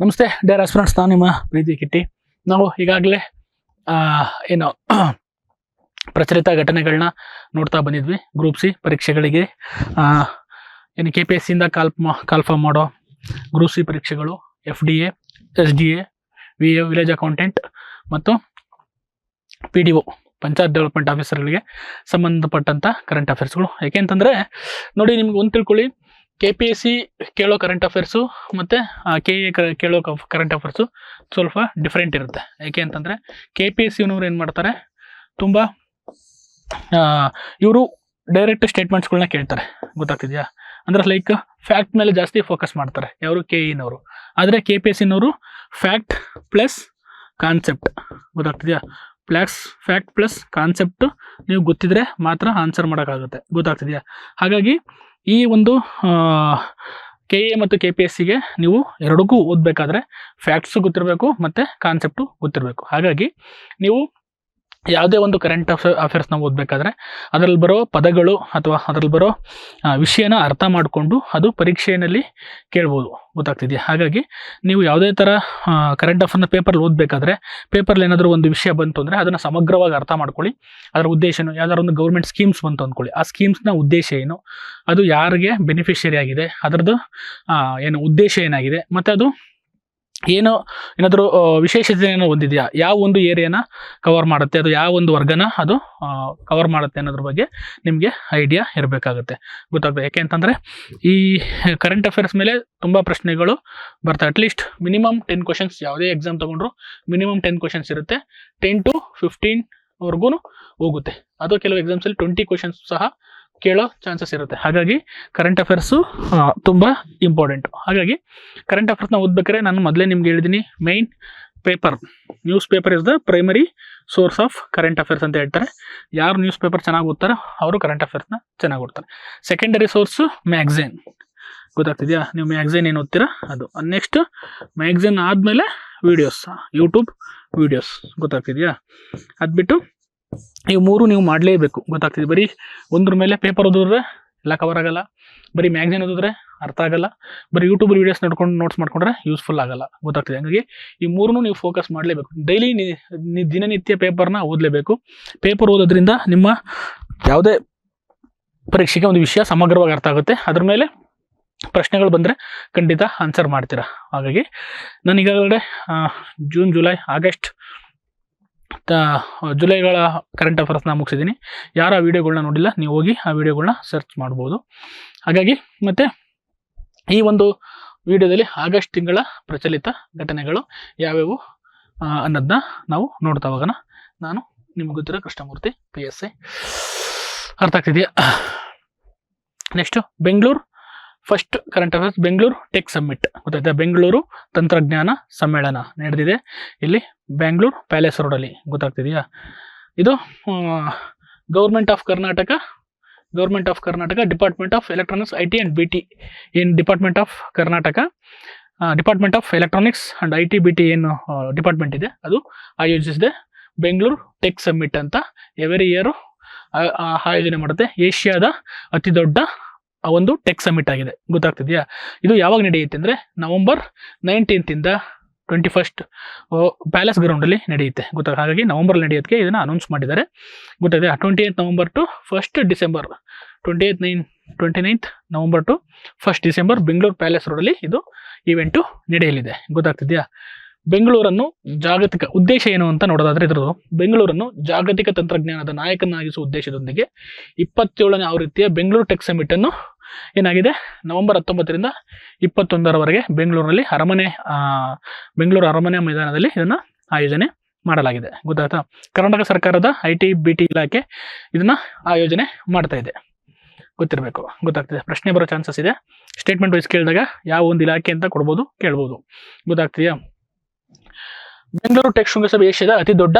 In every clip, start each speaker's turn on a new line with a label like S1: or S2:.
S1: ನಮಸ್ತೆ Deere aspirants, ನಾನು ನಿಮ್ಮ ಪ್ರೀತಿ ಕಿಟ್ಟಿ. ನಾವು ಈಗಾಗಲೇ ಏನು ಪ್ರಚಲಿತ ಘಟನೆಗಳನ್ನ ನೋಡ್ತಾ ಬಂದಿದ್ವಿ. ಗ್ರೂಪ್ ಸಿ ಪರೀಕ್ಷೆಗಳಿಗೆ ಏನು KPSC ಇಂದ ಕಾಲ್ಫಾರ್ಮ್ ಮಾಡೋ ಗ್ರೂಪ್ ಸಿ ಪರೀಕ್ಷೆಗಳು, FDA, SDA, VA village accountant ಮತ್ತು PDO ಪಂಚಾಯತ್ ಡೆವಲಪ್ಮೆಂಟ್ ಆಫೀಸರ್ಗಳಿಗೆ ಸಂಬಂಧಪಟ್ಟಂಥ ಕರೆಂಟ್ ಅಫೇರ್ಸ್ಗಳು. ಯಾಕೆಂತಂದರೆ ನೋಡಿ, ನಿಮ್ಗೆ ಒಂದು ತಿಳ್ಕೊಳ್ಳಿ, KPSC ಕೇಳೋ ಕರೆಂಟ್ ಅಫೇರ್ಸು ಮತ್ತು KA ಕೇಳೋ ಕರೆಂಟ್ ಅಫೇರ್ಸು ಸ್ವಲ್ಪ ಡಿಫ್ರೆಂಟ್ ಇರುತ್ತೆ. ಯಾಕೆ ಅಂತಂದರೆ KPSCನವ್ರು ಏನು ಮಾಡ್ತಾರೆ, ತುಂಬ ಇವರು ಡೈರೆಕ್ಟ್ ಸ್ಟೇಟ್ಮೆಂಟ್ಸ್ಗಳನ್ನ ಕೇಳ್ತಾರೆ, ಗೊತ್ತಾಗ್ತಿದೆಯಾ? ಅಂದರೆ ಲೈಕ್ ಫ್ಯಾಕ್ಟ್ ಮೇಲೆ ಜಾಸ್ತಿ ಫೋಕಸ್ ಮಾಡ್ತಾರೆ ಯಾರು KEನವರು. ಆದರೆ KPSCನವರು ಫ್ಯಾಕ್ಟ್ ಪ್ಲಸ್ ಕಾನ್ಸೆಪ್ಟ್, ಗೊತ್ತಾಗ್ತಿದೆಯಾ? ಫ್ಯಾಕ್ಟ್ ಪ್ಲಸ್ ಕಾನ್ಸೆಪ್ಟು ನೀವು ಗೊತ್ತಿದ್ರೆ ಮಾತ್ರ ಆನ್ಸರ್ ಮಾಡೋಕ್ಕಾಗುತ್ತೆ, ಗೊತ್ತಾಗ್ತಿದೆಯಾ? ಹಾಗಾಗಿ ಈ ಒಂದು KA ಮತ್ತು KPSCಗೆ ನೀವು ಎರಡಕ್ಕೂ ಓದಬೇಕಾದ್ರೆ ಫ್ಯಾಕ್ಟ್ಸು ಗೊತ್ತಿರಬೇಕು ಮತ್ತು ಕಾನ್ಸೆಪ್ಟು ಗೊತ್ತಿರಬೇಕು. ಹಾಗಾಗಿ ನೀವು ಯಾವುದೇ ಒಂದು ಕರೆಂಟ್ ಅಫೇರ್ಸ್ನ ಓದಬೇಕಾದ್ರೆ ಅದರಲ್ಲಿ ಬರೋ ಪದಗಳು ಅಥವಾ ಅದರಲ್ಲಿ ಬರೋ ವಿಷಯನ ಅರ್ಥ ಮಾಡಿಕೊಂಡು ಅದು ಪರೀಕ್ಷೆಯಲ್ಲಿ ಕೇಳ್ಬೋದು, ಗೊತ್ತಾಗ್ತಿದೆಯಾ? ಹಾಗಾಗಿ ನೀವು ಯಾವುದೇ ಥರ ಕರೆಂಟ್ ಅಫೇರ್ನ ಪೇಪರ್ಲಿ ಓದಬೇಕಾದ್ರೆ ಪೇಪರ್ಲಿ ಏನಾದರೂ ಒಂದು ವಿಷಯ ಬಂತು ಅಂದರೆ ಅದನ್ನು ಸಮಗ್ರವಾಗಿ ಅರ್ಥ ಮಾಡ್ಕೊಳ್ಳಿ. ಅದರ ಉದ್ದೇಶ ಏನು, ಯಾವ್ದಾದ್ರು ಒಂದು ಗೌರ್ಮೆಂಟ್ ಸ್ಕೀಮ್ಸ್ ಬಂತು ಅಂದ್ಕೊಳ್ಳಿ, ಆ ಸ್ಕೀಮ್ಸ್ನ ಉದ್ದೇಶ ಏನು, ಅದು ಯಾರಿಗೆ ಬೆನಿಫಿಷಿಯರಿ ಆಗಿದೆ, ಅದರದ್ದು ಏನು ಉದ್ದೇಶ ಏನಾಗಿದೆ, ಮತ್ತು ಅದು ಏನಾದರೂ ವಿಶೇಷತೆ ಏನೋ ಹೊಂದಿದೆಯಾ, ಯಾವ ಒಂದು ಏರಿಯಾನ ಕವರ್ ಮಾಡುತ್ತೆ, ಅದು ಯಾವ ಒಂದು ವರ್ಗನ ಅದು ಕವರ್ ಮಾಡುತ್ತೆ ಅನ್ನೋದ್ರ ಬಗ್ಗೆ ನಿಮಗೆ ಐಡಿಯಾ ಇರಬೇಕಾಗುತ್ತೆ, ಗೊತ್ತಾಗುತ್ತೆ. ಯಾಕೆ ಅಂತಂದರೆ ಈ ಕರೆಂಟ್ ಅಫೇರ್ಸ್ ಮೇಲೆ ತುಂಬ ಪ್ರಶ್ನೆಗಳು ಬರ್ತವೆ. ಅಟ್ಲೀಸ್ಟ್ ಮಿನಿಮಮ್ 10 ಕ್ವಶನ್ಸ್, ಯಾವುದೇ ಎಕ್ಸಾಮ್ ತೊಗೊಂಡ್ರು ಮಿನಿಮಮ್ 10 ಕ್ವಶನ್ಸ್ ಇರುತ್ತೆ. 10 to 15ವರೆಗೂ ಹೋಗುತ್ತೆ. ಅದು ಕೆಲವು ಎಕ್ಸಾಮ್ಸಲ್ಲಿ 20 ಕ್ವಶನ್ಸ್ ಸಹ ಕೇಳೋ ಚಾನ್ಸಸ್ ಇರುತ್ತೆ. ಹಾಗಾಗಿ ಕರೆಂಟ್ ಅಫೇರ್ಸು ತುಂಬ ಇಂಪಾರ್ಟೆಂಟು. ಹಾಗಾಗಿ ಕರೆಂಟ್ ಅಫೇರ್ಸ್ನ ಓದ್ಬೇಕಾದ್ರೆ ನಾನು ಮೊದಲೇ ನಿಮ್ಗೆ ಹೇಳಿದ್ದೀನಿ, main paper, news paper is the primary source of current affairs ಅಂತ ಹೇಳ್ತಾರೆ. ಯಾರು ನ್ಯೂಸ್ ಪೇಪರ್ ಚೆನ್ನಾಗಿ ಓದ್ತಾರೆ ಅವರು ಕರೆಂಟ್ ಅಫೇರ್ಸ್ನ ಚೆನ್ನಾಗಿ ಓದ್ತಾರೆ. ಸೆಕೆಂಡರಿ ಸೋರ್ಸು ಮ್ಯಾಗ್ಝಿನ್, ಗೊತ್ತಾಗ್ತಿದೆಯಾ? ನೀವು ಮ್ಯಾಗ್ಝಿನ್ ಏನು ಓದ್ತೀರಾ ಅದು. ನೆಕ್ಸ್ಟ್ ಮ್ಯಾಗ್ಝಿನ್ ಆದಮೇಲೆ ವೀಡಿಯೋಸ್, ಯೂಟ್ಯೂಬ್ ವೀಡಿಯೋಸ್, ಗೊತ್ತಾಗ್ತಿದೆಯಾ? ಅದು ಬಿಟ್ಟು ನೀವು ಮೂರು ನೀವು ಮಾಡಲೇಬೇಕು, ಗೊತ್ತಾಗ್ತಿದೆ. ಬರೀ ಒಂದ್ರ ಮೇಲೆ ಪೇಪರ್ ಓದಿದ್ರೆ ಎಲ್ಲ ಕವರ್ ಆಗಲ್ಲ, ಬರೀ ಮ್ಯಾಗ್ಝಿನ್ ಓದಿದ್ರೆ ಅರ್ಥ ಆಗಲ್ಲ, ಬರೀ ಯೂಟ್ಯೂಬ್ ವೀಡಿಯೋಸ್ ನೋಡ್ಕೊಂಡು ನೋಟ್ಸ್ ಮಾಡ್ಕೊಂಡ್ರೆ ಯೂಸ್ಫುಲ್ ಆಗಲ್ಲ, ಗೊತ್ತಾಗ್ತಿದೆ. ಹಾಗಾಗಿ ಈ ಮೂರನ್ನು ನೀವು ಫೋಕಸ್ ಮಾಡಲೇಬೇಕು. ಡೈಲಿ ದಿನನಿತ್ಯ ಪೇಪರ್ನ ಓದಲೇಬೇಕು. ಪೇಪರ್ ಓದೋದ್ರಿಂದ ನಿಮ್ಮ ಯಾವುದೇ ಪರೀಕ್ಷೆಗೆ ಒಂದು ವಿಷಯ ಸಮಗ್ರವಾಗಿ ಅರ್ಥ ಆಗುತ್ತೆ. ಅದ್ರ ಮೇಲೆ ಪ್ರಶ್ನೆಗಳು ಬಂದರೆ ಖಂಡಿತ ಆನ್ಸರ್ ಮಾಡ್ತೀರಾ. ಹಾಗಾಗಿ ನಾನು ಈಗಾಗಲೇ ಜೂನ್, ಜುಲೈ, ಆಗಸ್ಟ್, ಜುಲೈಗಳ ಕರೆಂಟ್ ಅಫೇರ್ಸ್ನ ಮುಗಿಸಿದ್ದೀನಿ. ಯಾರು ಆ ವಿಡಿಯೋಗಳನ್ನ ನೋಡಿಲ್ಲ, ನೀವು ಹೋಗಿ ಆ ವಿಡಿಯೋಗಳನ್ನ ಸರ್ಚ್ ಮಾಡ್ಬೋದು. ಹಾಗಾಗಿ ಮತ್ತು ಈ ಒಂದು ವಿಡಿಯೋದಲ್ಲಿ ಆಗಸ್ಟ್ ತಿಂಗಳ ಪ್ರಚಲಿತ ಘಟನೆಗಳು ಯಾವ್ಯಾವು ಅನ್ನೋದನ್ನ ನಾವು ನೋಡ್ತಾ ಹೋಗೋಣ. ನಾನು ನಿಮ್ಗೆ ಗೊತ್ತಿರೋ ಕೃಷ್ಣಮೂರ್ತಿ, PSI. ಅರ್ಥ ಆಗ್ತಿದೆಯಾ? Next Bengaluru first current affairs, Bengaluru tech summit, ಗೊತ್ತಾಯ್ತಾ? ಬೆಂಗಳೂರು ತಂತ್ರಜ್ಞಾನ ಸಮ್ಮೇಳನ ನಡೆದಿದೆ ಇಲ್ಲಿ ಬ್ಯಾಂಗ್ಳೂರು ಪ್ಯಾಲೇಸ್ ರೋಡಲ್ಲಿ, ಗೊತ್ತಾಗ್ತಿದೆಯಾ? ಇದು government of Karnataka, department of electronics, IT and BT ಏನು department of Karnataka, department of electronics and IT BT ಏನು ಡಿಪಾರ್ಟ್ಮೆಂಟ್ ಇದೆ ಅದು ಆಯೋಜಿಸಿದೆ ಬೆಂಗಳೂರು ಟೆಕ್ ಸಮ್ಮಿಟ್ ಅಂತ. ಎವರಿ ಇಯರು ಆಯೋಜನೆ ಮಾಡುತ್ತೆ. ಏಷ್ಯಾದ ಅತಿ ದೊಡ್ಡ ಒಂದು ಟೆಕ್ ಸಮ್ಮಿಟ್ ಆಗಿದೆ, ಗೊತ್ತಾಗ್ತಿದೆಯಾ? ಇದು ಯಾವಾಗ ನಡೆಯುತ್ತೆ ಅಂದರೆ November 19th 21st ಪ್ಯಾಲೇಸ್ ಗ್ರೌಂಡಲ್ಲಿ ನಡೆಯುತ್ತೆ, ಗೊತ್ತಾಗ. ಹಾಗಾಗಿ ನವಂಬರ್ ನಡೆಯೋದಕ್ಕೆ ಇದನ್ನು ಅನೌನ್ಸ್ ಮಾಡಿದ್ದಾರೆ, ಗೊತ್ತಾಗಿದೆ. 28th November to 1st December, 29th November to 1st December Bengaluru palace ರೋಡಲ್ಲಿ ಇದು ಇವೆಂಟು ನಡೆಯಲಿದೆ, ಗೊತ್ತಾಗ್ತಿದೆಯಾ? ಬೆಂಗಳೂರನ್ನು ಜಾಗತಿಕ ಉದ್ದೇಶ ಏನು ಅಂತ ನೋಡೋದಾದ್ರೆ, ಇದ್ರದ್ದು ಬೆಂಗಳೂರನ್ನು ಜಾಗತಿಕ ತಂತ್ರಜ್ಞಾನದ ನಾಯಕನಾಗಿಸುವ ಉದ್ದೇಶದೊಂದಿಗೆ 27ನೇ ಆವೃತ್ತಿಯ ಬೆಂಗಳೂರು ಟೆಕ್ ಸಮ್ಮಿಟನ್ನು ಏನಾಗಿದೆ November 19ರಿಂದ 21ರವರೆಗೆ ಬೆಂಗಳೂರಿನಲ್ಲಿ ಬೆಂಗಳೂರು ಅರಮನೆ ಮೈದಾನದಲ್ಲಿ ಇದನ್ನು ಆಯೋಜನೆ ಮಾಡಲಾಗಿದೆ, ಗೊತ್ತಾಯ್ತಾ? ಕರ್ನಾಟಕ ಸರ್ಕಾರದ IT BT ಇಲಾಖೆ ಇದನ್ನು ಆಯೋಜನೆ ಮಾಡ್ತಾ ಇದೆ, ಗೊತ್ತಿರಬೇಕು, ಗೊತ್ತಾಗ್ತಿದೆ. ಪ್ರಶ್ನೆ ಬರೋ ಚಾನ್ಸಸ್ ಇದೆ. ಸ್ಟೇಟ್ಮೆಂಟ್ ವೈಸ್ ಕೇಳಿದಾಗ ಯಾವ ಒಂದು ಇಲಾಖೆ ಅಂತ ಕೇಳ್ಬೋದು, ಗೊತ್ತಾಗ್ತಿದೆಯಾ? ಬೆಂಗಳೂರು ಟೆಕ್ ಶೃಂಗಸಭೆ ಏಷ್ಯಾದ ಅತಿ ದೊಡ್ಡ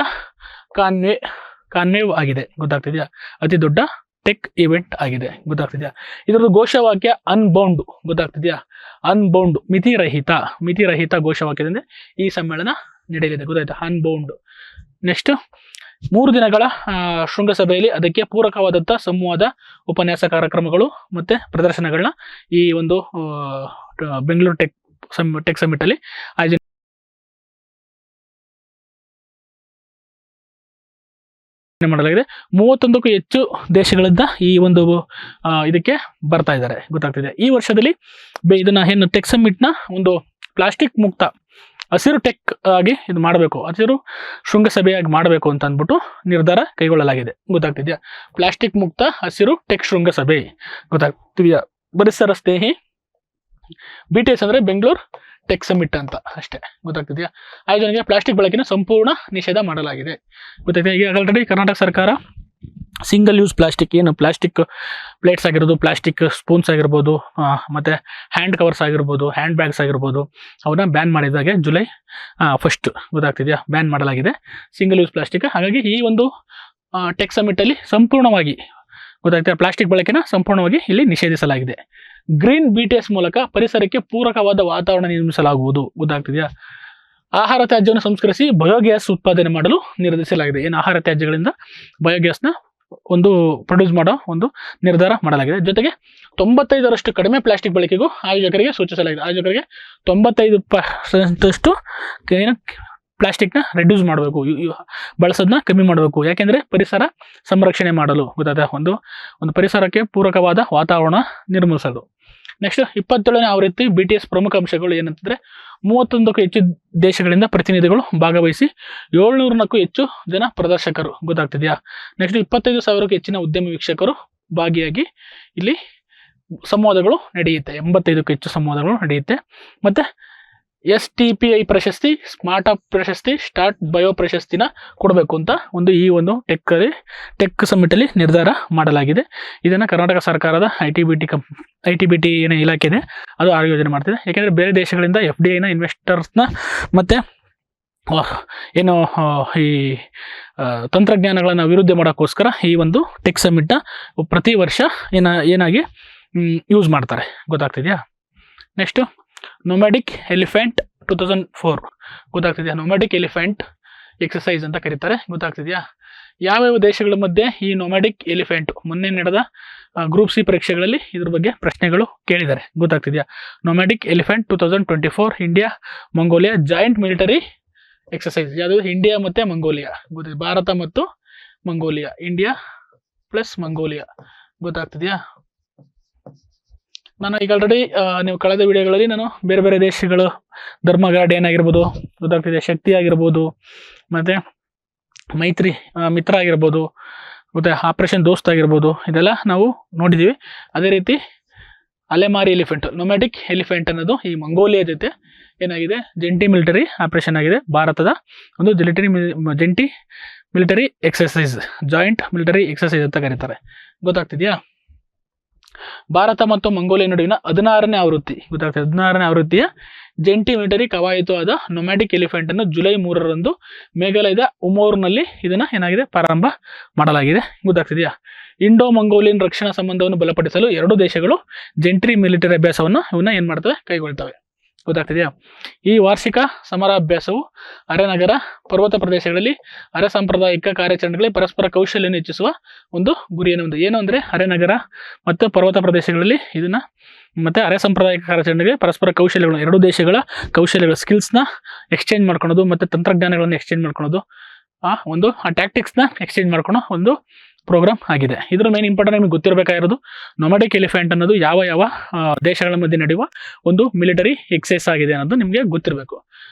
S1: ಕಾನ್ವೇವ್ ಆಗಿದೆ, ಗೊತ್ತಾಗ್ತಿದೆಯಾ? ಅತಿ ದೊಡ್ಡ ಟೆಕ್ ಇವೆಂಟ್ ಆಗಿದೆ, ಗೊತ್ತಾಗ್ತಿದೆಯಾ? ಇದರದ್ದು ಘೋಷವಾಕ್ಯ ಅನ್ಬೌಂಡ್, ಗೊತ್ತಾಗ್ತಿದೆಯಾ? ಅನ್ಬೌಂಡ್, ಮಿತಿರಹಿತ ಘೋಷವಾಕ್ಯದಿಂದ ಈ ಸಮ್ಮೇಳನ ನಡೆಯಲಿದೆ, ಗೊತ್ತಾಯ್ತಾ? ಅನ್ಬೌಂಡ್. ನೆಕ್ಸ್ಟ್ 3 ದಿನಗಳ ಶೃಂಗಸಭೆಯಲ್ಲಿ ಅದಕ್ಕೆ ಪೂರಕವಾದಂಥ ಸಂವಾದ, ಉಪನ್ಯಾಸ ಕಾರ್ಯಕ್ರಮಗಳು ಮತ್ತು ಪ್ರದರ್ಶನಗಳನ್ನ ಈ ಒಂದು ಬೆಂಗಳೂರು ಟೆಕ್ ಟೆಕ್ ಸಮಿಟ್ ಅಲ್ಲಿ ಆಯೋಜನೆ ಮಾಡಲಾಗಿದೆ. 31ಕ್ಕೂ ಹೆಚ್ಚು ದೇಶಗಳಿಂದ ಈ ಒಂದು ಇದಕ್ಕೆ ಬರ್ತಾ ಇದ್ದಾರೆ, ಗೊತ್ತಾಗ್ತಿದೆ. ಈ ವರ್ಷದಲ್ಲಿ ಇದನ್ನ ಏನು ಟೆಕ್ ಸಮಿಟ್ ನ ಒಂದು ಪ್ಲಾಸ್ಟಿಕ್ ಮುಕ್ತ ಹಸಿರು ಟೆಕ್ ಆಗಿ ಇದು ಮಾಡಬೇಕು, ಹಸಿರು ಶೃಂಗಸಭೆಯಾಗಿ ಮಾಡಬೇಕು ಅಂತ ಅಂದ್ಬಿಟ್ಟು ನಿರ್ಧಾರ ಕೈಗೊಳ್ಳಲಾಗಿದೆ, ಗೊತ್ತಾಗ್ತಿದ್ಯಾ. ಪ್ಲಾಸ್ಟಿಕ್ ಮುಕ್ತ ಹಸಿರು ಟೆಕ್ ಶೃಂಗಸಭೆ, ಗೊತ್ತಾಗ್ತಿದ್ಯಾ. ಪರಿಸರ ಸ್ನೇಹಿ BTS ಅಂದ್ರೆ ಬೆಂಗಳೂರು ಟೆಕ್ ಸಮಿಟ್ ಅಂತ ಅಷ್ಟೇ, ಗೊತ್ತಾಗ್ತಿದ್ಯಾ. ಆಯೋಜನೆಗೆ ಪ್ಲಾಸ್ಟಿಕ್ ಬಳಕೆನ ಸಂಪೂರ್ಣ ನಿಷೇಧ ಮಾಡಲಾಗಿದೆ, ಗೊತ್ತಾಗ್ತದೆ. ಈಗ ಆಲ್ರೆಡಿ ಕರ್ನಾಟಕ ಸರ್ಕಾರ ಸಿಂಗಲ್ ಯೂಸ್ ಪ್ಲಾಸ್ಟಿಕ್, ಏನು ಪ್ಲಾಸ್ಟಿಕ್ ಪ್ಲೇಟ್ಸ್ ಆಗಿರ್ಬೋದು, ಪ್ಲಾಸ್ಟಿಕ್ ಸ್ಪೂನ್ಸ್ ಆಗಿರ್ಬೋದು, ಮತ್ತು ಹ್ಯಾಂಡ್ ಕವರ್ಸ್ ಆಗಿರ್ಬೋದು, ಹ್ಯಾಂಡ್ ಬ್ಯಾಗ್ಸ್ ಆಗಿರ್ಬೋದು, ಅವನ್ನ ಬ್ಯಾನ್ ಮಾಡಿದಾಗೆ ಜುಲೈ 1 ಗೊತ್ತಾಗ್ತಿದೆಯಾ, ಬ್ಯಾನ್ ಮಾಡಲಾಗಿದೆ ಸಿಂಗಲ್ ಯೂಸ್ ಪ್ಲಾಸ್ಟಿಕ್. ಹಾಗಾಗಿ ಈ ಒಂದು ಟೆಕ್ ಸಮಿಟಲ್ಲಿ ಸಂಪೂರ್ಣವಾಗಿ ಗೊತ್ತಾಗ್ತದೆ ಪ್ಲಾಸ್ಟಿಕ್ ಬಳಕೆನ ಸಂಪೂರ್ಣವಾಗಿ ಇಲ್ಲಿ ನಿಷೇಧಿಸಲಾಗಿದೆ. ಗ್ರೀನ್ BTS ಮೂಲಕ ಪರಿಸರಕ್ಕೆ ಪೂರಕವಾದ ವಾತಾವರಣ ನಿರ್ಮಿಸಲಾಗುವುದು, ಗೊತ್ತಾಗ್ತಿದೆಯಾ. ಆಹಾರ ತ್ಯಾಜ್ಯವನ್ನು ಸಂಸ್ಕರಿಸಿ ಬಯೋಗ್ಯಾಸ್ ಉತ್ಪಾದನೆ ಮಾಡಲು ನಿರ್ಧರಿಸಲಾಗಿದೆ. ಏನು ಆಹಾರ ತ್ಯಾಜ್ಯಗಳಿಂದ ಬಯೋಗ್ಯಾಸ್ನ ಒಂದು ಪ್ರೊಡ್ಯೂಸ್ ಮಾಡೋ ಒಂದು ನಿರ್ಧಾರ ಮಾಡಲಾಗಿದೆ. ಜೊತೆಗೆ 95ರಷ್ಟು ಕಡಿಮೆ ಪ್ಲಾಸ್ಟಿಕ್ ಬಳಕೆಗೂ ಆಯೋಜಕರಿಗೆ ಸೂಚಿಸಲಾಗಿದೆ. ಆಯೋಜಕರಿಗೆ 95% ಏನು ಪ್ಲಾಸ್ಟಿಕ್ನ ರೆಡ್ಯೂಸ್ ಮಾಡಬೇಕು, ಬಳಸೋದನ್ನ ಕಮ್ಮಿ ಮಾಡಬೇಕು. ಯಾಕೆಂದರೆ ಪರಿಸರ ಸಂರಕ್ಷಣೆ ಮಾಡಲು, ಗೊತ್ತಾದ ಒಂದು ಪರಿಸರಕ್ಕೆ ಪೂರಕವಾದ ವಾತಾವರಣ ನಿರ್ಮಿಸಲು. ನೆಕ್ಸ್ಟ್ 27ನೇ ಆವೃತ್ತಿ BTS ಪ್ರಮುಖ ಅಂಶಗಳು ಏನಂತಂದರೆ 31ಕ್ಕೂ ಹೆಚ್ಚು ದೇಶಗಳಿಂದ ಪ್ರತಿನಿಧಿಗಳು ಭಾಗವಹಿಸಿ 700ಕ್ಕೂ ಹೆಚ್ಚು ಜನ ಪ್ರದರ್ಶಕರು, ಗೊತ್ತಾಗ್ತಿದೆಯಾ. ನೆಕ್ಸ್ಟ್ 25,000ಕ್ಕೂ ಹೆಚ್ಚಿನ ಉದ್ಯಮಿ ವೀಕ್ಷಕರು ಭಾಗಿಯಾಗಿ ಇಲ್ಲಿ ಸಂವಾದಗಳು ನಡೆಯುತ್ತೆ, 85ಕ್ಕೂ ಹೆಚ್ಚು ಸಂವಾದಗಳು ನಡೆಯುತ್ತೆ. ಮತ್ತು STPI ಪ್ರಶಸ್ತಿ, ಸ್ಮಾರ್ಟ್ ಅಪ್ ಪ್ರಶಸ್ತಿ, ಸ್ಟಾರ್ಟ್ ಬಯೋ ಪ್ರಶಸ್ತಿನ ಕೊಡಬೇಕು ಅಂತ ಈ ಒಂದು ಟೆಕ್ ಸಮಿಟಲ್ಲಿ ನಿರ್ಧಾರ ಮಾಡಲಾಗಿದೆ. ಇದನ್ನು ಕರ್ನಾಟಕ ಸರ್ಕಾರದ ಐಟಿ ಏನೇ ಇಲಾಖೆ ಇದೆ ಅದು ಆಯೋಜನೆ ಮಾಡ್ತಿದೆ. ಯಾಕೆಂದರೆ ಬೇರೆ ದೇಶಗಳಿಂದ FDIನ ಇನ್ವೆಸ್ಟರ್ಸ್ನ ಮತ್ತು ಏನು ಈ ತಂತ್ರಜ್ಞಾನಗಳನ್ನು ಅಭಿವೃದ್ಧಿ ಮಾಡೋಕ್ಕೋಸ್ಕರ ಈ ಒಂದು ಟೆಕ್ ಸಮಿಟ್ನ ಪ್ರತಿ ವರ್ಷ ಏನಾಗಿ ಯೂಸ್ ಮಾಡ್ತಾರೆ, ಗೊತ್ತಾಗ್ತಿದೆಯಾ. ನೆಕ್ಸ್ಟು ನೊಮ್ಯಾಡಿಕ್ ಎಲಿಫೆಂಟ್ 2004, ಗೊತ್ತಾಗ್ತಿದೆಯಾ. ನೊಮ್ಯಾಡಿಕ್ ಎಲಿಫೆಂಟ್ ಎಕ್ಸಸೈಸ್ ಅಂತ ಕರೀತಾರೆ, ಗೊತ್ತಾಗ್ತಿದೆಯಾ. ಯಾವ್ಯಾವ ದೇಶಗಳ ಮಧ್ಯೆ ಈ ನೊಮ್ಯಾಡಿಕ್ ಎಲಿಫೆಂಟ್ ಮೊನ್ನೆ ನಡೆದ ಗ್ರೂಪ್ C ಪರೀಕ್ಷೆಗಳಲ್ಲಿ ಇದ್ರ ಬಗ್ಗೆ ಪ್ರಶ್ನೆಗಳು ಕೇಳಿದ್ದಾರೆ, ಗೊತ್ತಾಗ್ತಿದೆಯಾ. Nomadic elephant 2024 India Mongolia joint military exercise. ಯಾವುದು? ಇಂಡಿಯಾ ಮತ್ತು ಮಂಗೋಲಿಯಾ, ಭಾರತ ಮತ್ತು ಮಂಗೋಲಿಯಾ, ಇಂಡಿಯಾ ಪ್ಲಸ್ ಮಂಗೋಲಿಯಾ, ಗೊತ್ತಾಗ್ತಿದೆಯಾ. ನಾನು ಈಗ ಆಲ್ರೆಡಿ ನೀವು ಕಳೆದ ವಿಡಿಯೋಗಳಲ್ಲಿ ನಾನು ಬೇರೆ ಬೇರೆ ದೇಶಗಳು ಧರ್ಮ ಗಾರ್ಡಿಯನ್ ಆಗಿರ್ಬೋದು, ಗೊತ್ತಾಗ್ತಿದೆ, ಶಕ್ತಿ ಆಗಿರ್ಬೋದು, ಮತ್ತು ಮೈತ್ರಿ ಮಿತ್ರ ಆಗಿರ್ಬೋದು, ಮತ್ತು ಆಪರೇಷನ್ ದೋಸ್ತ್ ಆಗಿರ್ಬೋದು, ಇದೆಲ್ಲ ನಾವು ನೋಡಿದ್ದೀವಿ. ಅದೇ ರೀತಿ ಅಲೆಮಾರಿ ಎಲಿಫೆಂಟ್, ನೊಮ್ಯಾಡಿಕ್ ಎಲಿಫೆಂಟ್ ಅನ್ನೋದು ಈ ಮಂಗೋಲಿಯಾ ಜೊತೆ ಏನಾಗಿದೆ ಜಂಟಿ ಮಿಲಿಟರಿ ಆಪರೇಷನ್ ಆಗಿದೆ. ಭಾರತದ ಒಂದು ಜಂಟಿ military exercise, joint military exercise ಅಂತ ಕರೀತಾರೆ, ಗೊತ್ತಾಗ್ತಿದೆಯಾ. ಭಾರತ ಮತ್ತು ಮಂಗೋಲಿಯಾ ನಡುವಿನ 16ನೇ ಆವೃತ್ತಿ, ಗೊತ್ತಾಗ್ತದೆ, 16ನೇ ಆವೃತ್ತಿಯ ಜಂಟಿ ಮಿಲಿಟರಿ ಕವಾಯತು ಆದ ನೊಮ್ಯಾಡಿಕ್ ಎಲಿಫೆಂಟ್ ಅನ್ನು ಜುಲೈ 3ರಂದು ಮೇಘಾಲಯದ ಉಮೋರ್ನಲ್ಲಿ ಇದನ್ನ ಏನಾಗಿದೆ ಪ್ರಾರಂಭ ಮಾಡಲಾಗಿದೆ, ಗೊತ್ತಾಗ್ತಿದೆಯಾ. ಇಂಡೋ ಮಂಗೋಲಿಯನ್ ರಕ್ಷಣಾ ಸಂಬಂಧವನ್ನು ಬಲಪಡಿಸಲು ಎರಡೂ ದೇಶಗಳು ಜಂಟಿ ಮಿಲಿಟರಿ ಅಭ್ಯಾಸವನ್ನು ಇವನ್ನ ಏನ್ ಮಾಡ್ತವೆ, ಕೈಗೊಳ್ತವೆ, ಗೊತ್ತಾಗ್ತಿದೆಯಾ. ಈ ವಾರ್ಷಿಕ ಸಮರಾಭ್ಯಾಸವು ಅರೆನಗರ ಪರ್ವತ ಪ್ರದೇಶಗಳಲ್ಲಿ ಅರೆ ಸಾಂಪ್ರದಾಯಿಕ ಕಾರ್ಯಾಚರಣೆಗಳಲ್ಲಿ ಪರಸ್ಪರ ಕೌಶಲ್ಯವನ್ನು ಹೆಚ್ಚಿಸುವ ಒಂದು ಗುರಿಯನ್ನು ಹೊಂದಿದೆ. ಏನು ಅಂದರೆ ಅರೆನಗರ ಮತ್ತು ಪರ್ವತ ಪ್ರದೇಶಗಳಲ್ಲಿ ಇದನ್ನ ಮತ್ತು ಅರೆ ಸಾಂಪ್ರದಾಯಿಕ ಕಾರ್ಯಾಚರಣೆಗೆ ಪರಸ್ಪರ ಕೌಶಲ್ಯಗಳು, ಎರಡೂ ದೇಶಗಳ ಕೌಶಲ್ಯಗಳು, ಸ್ಕಿಲ್ಸ್ನ ಎಕ್ಸ್ಚೇಂಜ್ ಮಾಡ್ಕೊಳೋದು ಮತ್ತು ತಂತ್ರಜ್ಞಾನಗಳನ್ನು ಎಕ್ಸ್ಚೇಂಜ್ ಮಾಡ್ಕೊಳೋದು, ಆ ಟ್ಯಾಕ್ಟಿಕ್ಸ್ನ ಎಕ್ಸ್ಚೇಂಜ್ ಮಾಡ್ಕೊಳೋ ಒಂದು ಪ್ರೋಗ್ರಾಮ್ ಆಗಿದೆ. ಇದ್ರ ಮೇನ್ ಇಂಪಾರ್ಟೆಂಟ್ ನಿಮಗೆ ಗೊತ್ತಿರಬೇಕಾಗಿರೋದು ನೊಮ್ಯಾಡಿಕ್ ಎಲಿಫೆಂಟ್ ಅನ್ನೋದು ಯಾವ ದೇಶಗಳ ಮಧ್ಯೆ ನಡೆಯುವ ಒಂದು ಮಿಲಿಟರಿ ಎಕ್ಸೈಸ್ ಆಗಿದೆ ಅನ್ನೋದು ನಿಮಗೆ ಗೊತ್ತಿರಬೇಕು.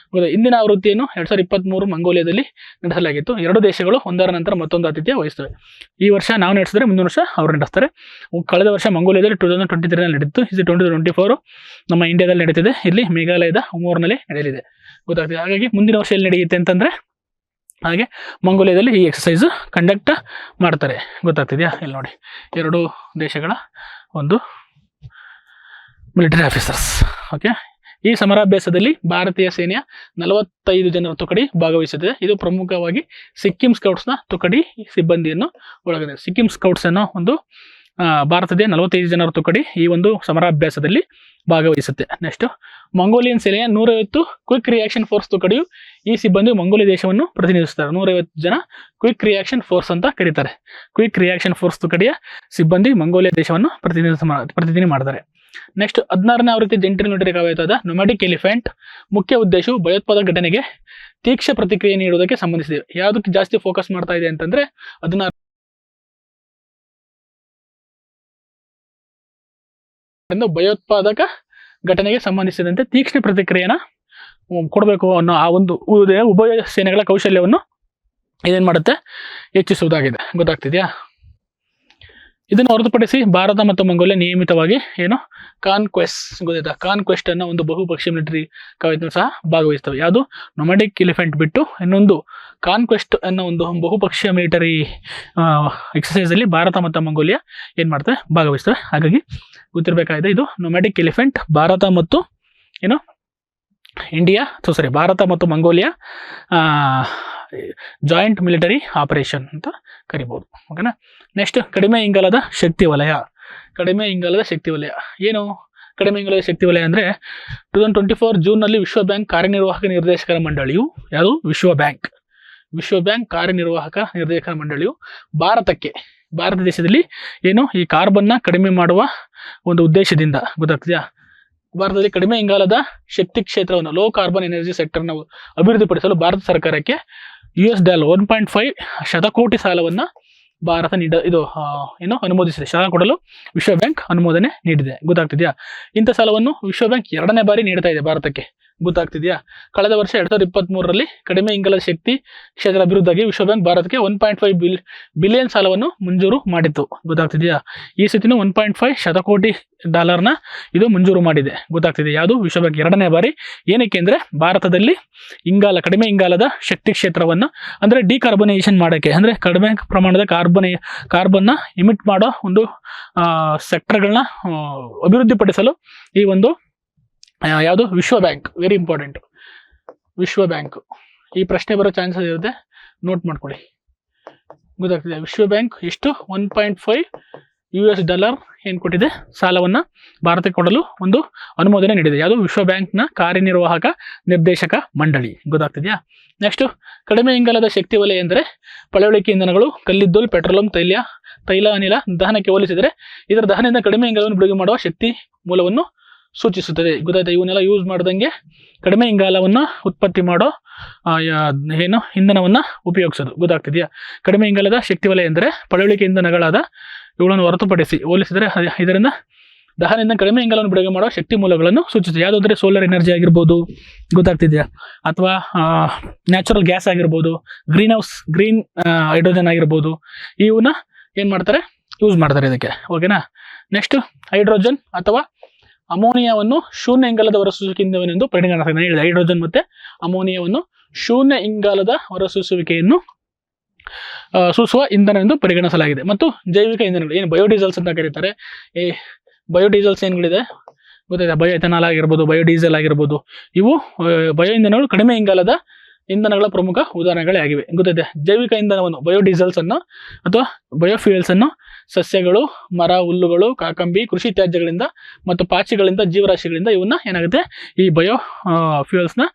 S1: ಇಂದಿನ ಆವೃತ್ತಿಯನ್ನು 2023 ಮಂಗೋಲಿಯಾದಲ್ಲಿ ನಡೆಸಲಾಗಿತ್ತು. ಎರಡು ದೇಶಗಳು ಒಂದರ ನಂತರ ಮತ್ತೊಂದು ಆತಿಥ್ಯ ವಹಿಸ್ತವೆ. ಈ ವರ್ಷ ನಾವು ನಡೆಸಿದ್ರೆ ಮುಂದಿನ ವರ್ಷ ಅವರು ನಡೆಸ್ತಾರೆ. ಕಳೆದ ವರ್ಷ ಮಂಗೋಲಿಯಾದಲ್ಲಿ 2023 ನಡೆದಿತ್ತು. ಇದು 2024 ನಮ್ಮ ಇಂಡಿಯಾದಲ್ಲಿ ನಡೀತಿದೆ. ಇಲ್ಲಿ ಮೇಘಾಲಯದ ಉಮೋರ್ನಲ್ಲಿ ನಡೆಯಲಿದೆ, ಗೊತ್ತಾಗ್ತದೆ. ಹಾಗಾಗಿ ಮುಂದಿನ ವರ್ಷ ಎಲ್ಲಿ ನಡೆಯುತ್ತೆ ಅಂತಂದರೆ ಹಾಗೆ ಮಂಗೋಲಿಯಾದಲ್ಲಿ ಈ ಎಕ್ಸಸೈಸ್ ಕಂಡಕ್ಟ್ ಮಾಡ್ತಾರೆ, ಗೊತ್ತಾಗ್ತಿದೆಯಾ. ಇಲ್ಲಿ ನೋಡಿ, ಎರಡು ದೇಶಗಳ ಒಂದು ಮಿಲಿಟರಿ ಆಫೀಸರ್ಸ್. ಓಕೆ, ಈ ಸಮರಾಭ್ಯಾಸದಲ್ಲಿ ಭಾರತೀಯ ಸೇನೆಯ 45 ಜನರ ತುಕಡಿ ಭಾಗವಹಿಸುತ್ತದೆ. ಇದು ಪ್ರಮುಖವಾಗಿ ಸಿಕ್ಕಿಂ ಸ್ಕೌಟ್ಸ್ನ ತುಕಡಿ ಸಿಬ್ಬಂದಿಯನ್ನು ಒಳಗೊಂಡಿದೆ. ಸಿಕ್ಕಿಂ ಸ್ಕೌಟ್ಸ್ ಅನ್ನೋ ಒಂದು ಭಾರತದ 45 ಜನರ ತುಕಡಿ ಈ ಒಂದು ಸಮರಾಭ್ಯಾಸದಲ್ಲಿ ಭಾಗವಹಿಸುತ್ತೆ. ನೆಕ್ಸ್ಟ್, ಮಂಗೋಲಿಯನ್ ಸೇನೆಯ 150 ಕ್ವಿಕ್ ರಿಯಾಕ್ಷನ್ ಫೋರ್ಸ್ ತುಕಡಿಯು ಈ ಸಿಬ್ಬಂದಿ ಮಂಗೋಲಿಯಾ ದೇಶವನ್ನು ಪ್ರತಿನಿಧಿಸುತ್ತಾರೆ. 150 ಜನ ಕ್ವಿಕ್ ರಿಯಾಕ್ಷನ್ ಫೋರ್ಸ್ ಅಂತ ಕರೀತಾರೆ. ಕ್ವಿಕ್ ರಿಯಾಕ್ಷನ್ ಫೋರ್ಸ್ ತುಕಡಿಯ ಸಿಬ್ಬಂದಿ ಮಂಗೋಲಿಯಾ ದೇಶವನ್ನು ಪ್ರತಿನಿಧಿ ಮಾಡ್ತಾರೆ. ನೆಕ್ಸ್ಟ್ 16ನೇ ಆವೃತ್ತಿ ಜಂಟಿ ಮಿಲಿಟರಿ ಕವಾಯತಾದ ನೊಮ್ಯಾಡಿಕ್ ಎಲಿಫೆಂಟ್ ಮುಖ್ಯ ಉದ್ದೇಶವು ಭಯೋತ್ಪಾದಕ ಘಟನೆಗೆ ತೀಕ್ಷ್ಣ ಪ್ರತಿಕ್ರಿಯೆ ನೀಡುವುದಕ್ಕೆ ಸಂಬಂಧಿಸಿದೆ. ಯಾವುದಕ್ಕೆ ಜಾಸ್ತಿ ಫೋಕಸ್ ಮಾಡ್ತಾ ಇದೆ ಅಂತಂದ್ರೆ 16 ಭಯೋತ್ಪಾದಕ ಘಟನೆಗೆ ಸಂಬಂಧಿಸಿದಂತೆ ತೀಕ್ಷ್ಣ ಪ್ರತಿಕ್ರಿಯೆನ ಕೊಡಬೇಕು ಅನ್ನೋ ಆ ಒಂದು ಉಭಯ ಸೇನೆಗಳ ಕೌಶಲ್ಯವನ್ನು ಇದೇನು ಮಾಡುತ್ತೆ, ಹೆಚ್ಚಿಸುವುದಾಗಿದೆ. ಗೊತ್ತಾಗ್ತಿದೆಯಾ? ಇದನ್ನು ಹೊರತುಪಡಿಸಿ ಭಾರತ ಮತ್ತು ಮಂಗೋಲಿಯಾ ನಿಯಮಿತವಾಗಿ ಏನು ಕಾನ್ಕ್ವೆಸ್ಟ್ ಗೊತ್ತಾಯ್ತಾ, ಕಾನ್ಕ್ವೆಸ್ಟ್ ಅನ್ನೋ ಒಂದು ಬಹುಪಕ್ಷೀಯ ಮಿಲಿಟರಿ ಕವಾಯತನ್ನು ಸಹ ಭಾಗವಹಿಸ್ತವೆ. ಯಾವುದು ನೊಮ್ಯಾಡಿಕ್ ಎಲಿಫೆಂಟ್ ಬಿಟ್ಟು ಇನ್ನೊಂದು ಕಾನ್ಕ್ವೆಸ್ಟ್ ಅನ್ನೋ ಒಂದು ಬಹುಪಕ್ಷೀಯ ಮಿಲಿಟರಿ ಎಕ್ಸಸೈಸ್ ಅಲ್ಲಿ ಭಾರತ ಮತ್ತು ಮಂಗೋಲಿಯಾ ಏನು ಮಾಡ್ತವೆ, ಭಾಗವಹಿಸ್ತವೆ. ಹಾಗಾಗಿ ಗೊತ್ತಿರಬೇಕಾಗಿದೆ, ಇದು ನೊಮ್ಯಾಡಿಕ್ ಎಲಿಫೆಂಟ್ ಭಾರತ ಮತ್ತು ಏನು ಭಾರತ ಮತ್ತು ಮಂಗೋಲಿಯಾ ಜಾಯಿಂಟ್ ಮಿಲಿಟರಿ ಆಪರೇಷನ್ ಅಂತ ಕರಿಬಹುದು. ಓಕೆನಾ? ನೆಕ್ಸ್ಟ್ ಕಡಿಮೆ ಇಂಗಾಲದ ಶಕ್ತಿ ವಲಯ. ಕಡಿಮೆ ಇಂಗಾಲದ ಶಕ್ತಿ ವಲಯ ಏನು? ಕಡಿಮೆ ಇಂಗಾಲದ ಶಕ್ತಿ ವಲಯ ಅಂದರೆ 2024 ಜೂನ್ನಲ್ಲಿ ವಿಶ್ವ ಬ್ಯಾಂಕ್ ಕಾರ್ಯನಿರ್ವಾಹಕ ನಿರ್ದೇಶಕರ ಮಂಡಳಿಯು, ಯಾವುದು ವಿಶ್ವ ಬ್ಯಾಂಕ್ ಕಾರ್ಯನಿರ್ವಾಹಕ ನಿರ್ದೇಶಕರ ಮಂಡಳಿಯು ಭಾರತ ದೇಶದಲ್ಲಿ ಏನು ಈ ಕಾರ್ಬನ್ನ ಕಡಿಮೆ ಮಾಡುವ ಒಂದು ಉದ್ದೇಶದಿಂದ, ಗೊತ್ತಾಗ್ತಿದೆಯಾ, ಭಾರತದಲ್ಲಿ ಕಡಿಮೆ ಇಂಗಾಲದ ಶಕ್ತಿ ಕ್ಷೇತ್ರವನ್ನು ಲೋ ಕಾರ್ಬನ್ ಎನರ್ಜಿ ಸೆಕ್ಟರ್ನ ಅಭಿವೃದ್ಧಿಪಡಿಸಲು ಭಾರತ ಸರ್ಕಾರಕ್ಕೆ $1.5 ಶತಕೋಟಿ ಸಾಲವನ್ನು ಭಾರತ ಅನುಮೋದಿಸಿದೆ. ಸಾಲ ಕೊಡಲು ವಿಶ್ವ ಬ್ಯಾಂಕ್ ಅನುಮೋದನೆ ನೀಡಿದೆ. ಗೊತ್ತಾಗ್ತಿದೆಯಾ? ಇಂಥ ಸಾಲವನ್ನು ವಿಶ್ವ ಬ್ಯಾಂಕ್ 2ನೇ ಬಾರಿ ನೀಡ್ತಾ ಇದೆ ಭಾರತಕ್ಕೆ. ಗೊತ್ತಾಗ್ತಿದೆಯಾ? ಕಳೆದ ವರ್ಷ 2023ರಲ್ಲಿ ಕಡಿಮೆ ಇಂಗಾಲದ ಶಕ್ತಿ ಕ್ಷೇತ್ರ ಅಭಿವೃದ್ಧಿಗೆ ವಿಶ್ವ ಬ್ಯಾಂಕ್ ಭಾರತಕ್ಕೆ $1.5 ಬಿಲಿಯನ್ ಸಾಲವನ್ನು ಮಂಜೂರು ಮಾಡಿತ್ತು. ಗೊತ್ತಾಗ್ತಿದೆಯಾ? ಈ ಸತಿನೂ $1.5 ಶತಕೋಟಿ ಇದು ಮಂಜೂರು ಮಾಡಿದೆ. ಗೊತ್ತಾಗ್ತಿದೆ? ಯಾವುದು ವಿಶ್ವ ಬ್ಯಾಂಕ್ 2ನೇ ಬಾರಿ. ಏನಕ್ಕೆ ಅಂದ್ರೆ ಭಾರತದಲ್ಲಿ ಕಡಿಮೆ ಇಂಗಾಲದ ಶಕ್ತಿ ಕ್ಷೇತ್ರವನ್ನು ಅಂದ್ರೆ ಡಿಕಾರ್ಬನೈಸೇಷನ್ ಮಾಡೋಕ್ಕೆ, ಅಂದ್ರೆ ಕಡಿಮೆ ಪ್ರಮಾಣದ ಕಾರ್ಬನ್ನ ಇಮಿಟ್ ಮಾಡೋ ಒಂದು ಸೆಕ್ಟರ್ಗಳನ್ನ ಅಭಿವೃದ್ಧಿಪಡಿಸಲು ಈ ಒಂದು ಯಾವುದು ವಿಶ್ವ ಬ್ಯಾಂಕ್, ವೆರಿ ಇಂಪಾರ್ಟೆಂಟ್, ವಿಶ್ವ ಬ್ಯಾಂಕ್. ಈ ಪ್ರಶ್ನೆ ಬರೋ ಚಾನ್ಸಸ್ ಇರುತ್ತೆ, ನೋಟ್ ಮಾಡ್ಕೊಳ್ಳಿ. ಗೊತ್ತಾಗ್ತಿದೆ? ವಿಶ್ವ ಬ್ಯಾಂಕ್ ಎಷ್ಟು $1.5 ಏನು ಕೊಟ್ಟಿದೆ, ಸಾಲವನ್ನು ಭಾರತಕ್ಕೆ ಕೊಡಲು ಒಂದು ಅನುಮೋದನೆ ನೀಡಿದೆ. ಯಾವುದು ವಿಶ್ವ ಬ್ಯಾಂಕ್ನ ಕಾರ್ಯನಿರ್ವಾಹಕ ನಿರ್ದೇಶಕ ಮಂಡಳಿ. ಗೊತ್ತಾಗ್ತಿದೆಯಾ? ನೆಕ್ಸ್ಟ್ ಕಡಿಮೆ ಇಂಗಾಲದ ಶಕ್ತಿ ವಲಯ ಎಂದರೆ ಪಳೆಯುಳಿಕೆ ಇಂಧನಗಳು, ಕಲ್ಲಿದ್ದಲು, ಪೆಟ್ರೋಲಿಯಂ, ತೈಲ ಅನಿಲ ದಹನಕ್ಕೆ ಹೋಲಿಸಿದರೆ ಇದರ ದಹನದಿಂದ ಕಡಿಮೆ ಇಂಗಾಲವನ್ನು ಬಿಡುಗಡೆ ಮಾಡುವ ಶಕ್ತಿ ಮೂಲವನ್ನು ಸೂಚಿಸುತ್ತದೆ. ಗೊತ್ತಾಯ್ತಾ? ಇವನ್ನೆಲ್ಲ ಯೂಸ್ ಮಾಡ್ದಂಗೆ ಕಡಿಮೆ ಇಂಗಾಲವನ್ನು ಉತ್ಪತ್ತಿ ಮಾಡೋ ಇಂಧನವನ್ನು ಉಪಯೋಗಿಸೋದು. ಗೊತ್ತಾಗ್ತಿದೆಯಾ? ಕಡಿಮೆ ಇಂಗಾಲದ ಶಕ್ತಿ ವಲಯ ಎಂದರೆ ಪಳೆಯುಳಿಕೆ ಇಂಧನಗಳಾದ ಇವುಗಳನ್ನು ಹೊರತುಪಡಿಸಿ ಹೋಲಿಸಿದರೆ ಇದರಿಂದ ದಹನದಿಂದ ಕಡಿಮೆ ಇಂಗಾಲವನ್ನು ಬಿಡುಗಡೆ ಮಾಡುವ ಶಕ್ತಿ ಮೂಲಗಳನ್ನು ಸೂಚಿಸುತ್ತದೆ. ಯಾವುದಾದ್ರೆ ಸೋಲಾರ್ ಎನರ್ಜಿ ಆಗಿರ್ಬೋದು, ಗೊತ್ತಾಗ್ತಿದೆಯಾ, ಅಥವಾ ನ್ಯಾಚುರಲ್ ಗ್ಯಾಸ್ ಆಗಿರ್ಬೋದು, ಗ್ರೀನ್ ಹೈಡ್ರೋಜನ್ ಆಗಿರ್ಬೋದು, ಇವನ್ನ ಏನು ಮಾಡ್ತಾರೆ, ಯೂಸ್ ಮಾಡ್ತಾರೆ ಇದಕ್ಕೆ. ಓಕೆನಾ? ನೆಕ್ಸ್ಟ್ ಹೈಡ್ರೋಜನ್ ಅಥವಾ ಅಮೋನಿಯಾವನ್ನು ಶೂನ್ಯ ಇಂಗಾಲದ ಹೊರಸೂಸುವಿಕೆಯಿಂದ ಪರಿಗಣಿಸಲಾಗಿದೆ. ನಾನು ಹೇಳಿದೆ ಹೈಡ್ರೋಜನ್ ಮತ್ತೆ ಅಮೋನಿಯಾವನ್ನು ಶೂನ್ಯ ಇಂಗಾಲದ ಹೊರಸೂಸುವಿಕೆಯನ್ನು ಸೂಸುವ ಇಂಧನ ಎಂದು ಪರಿಗಣಿಸಲಾಗಿದೆ. ಮತ್ತು ಜೈವಿಕ ಇಂಧನಗಳು, ಏನು ಬಯೋಡೀಸೆಲ್ಸ್ ಅಂತ ಕರೀತಾರೆ. ಈ ಬಯೋಡೀಸೆಲ್ಸ್ ಏನ್ಗಳಿದೆ ಗೊತ್ತಾಯ್ತಾ? ಬಯೋ ಎಥನಾಲ್ ಆಗಿರ್ಬೋದು, ಬಯೋಡೀಸೆಲ್ ಆಗಿರ್ಬೋದು, ಇವು ಬಯೋ ಇಂಧನಗಳು ಕಡಿಮೆ ಇಂಗಾಲದ ಇಂಧನಗಳ ಪ್ರಮುಖ ಉದಾಹರಣೆಗಳೇ ಆಗಿವೆ. ಗೊತ್ತೈತೆ? ಜೈವಿಕ ಇಂಧನವನ್ನು ಬಯೋಡೀಸೆಲ್ಸ್ ಅನ್ನು ಅಥವಾ ಬಯೋಫ್ಯೂಯಲ್ಸ್ ಅನ್ನು ಸಸ್ಯಗಳು, ಮರ, ಹುಲ್ಲುಗಳು, ಕಾಕಂಬಿ, ಕೃಷಿ ತ್ಯಾಜ್ಯಗಳಿಂದ ಮತ್ತು ಪಾಚಿಗಳಿಂದ, ಜೀವರಾಶಿಗಳಿಂದ ಇವನ್ನ ಏನಾಗುತ್ತೆ, ಈ ಬಯೋ ಫ್ಯೂಯಲ್ಸ್ನ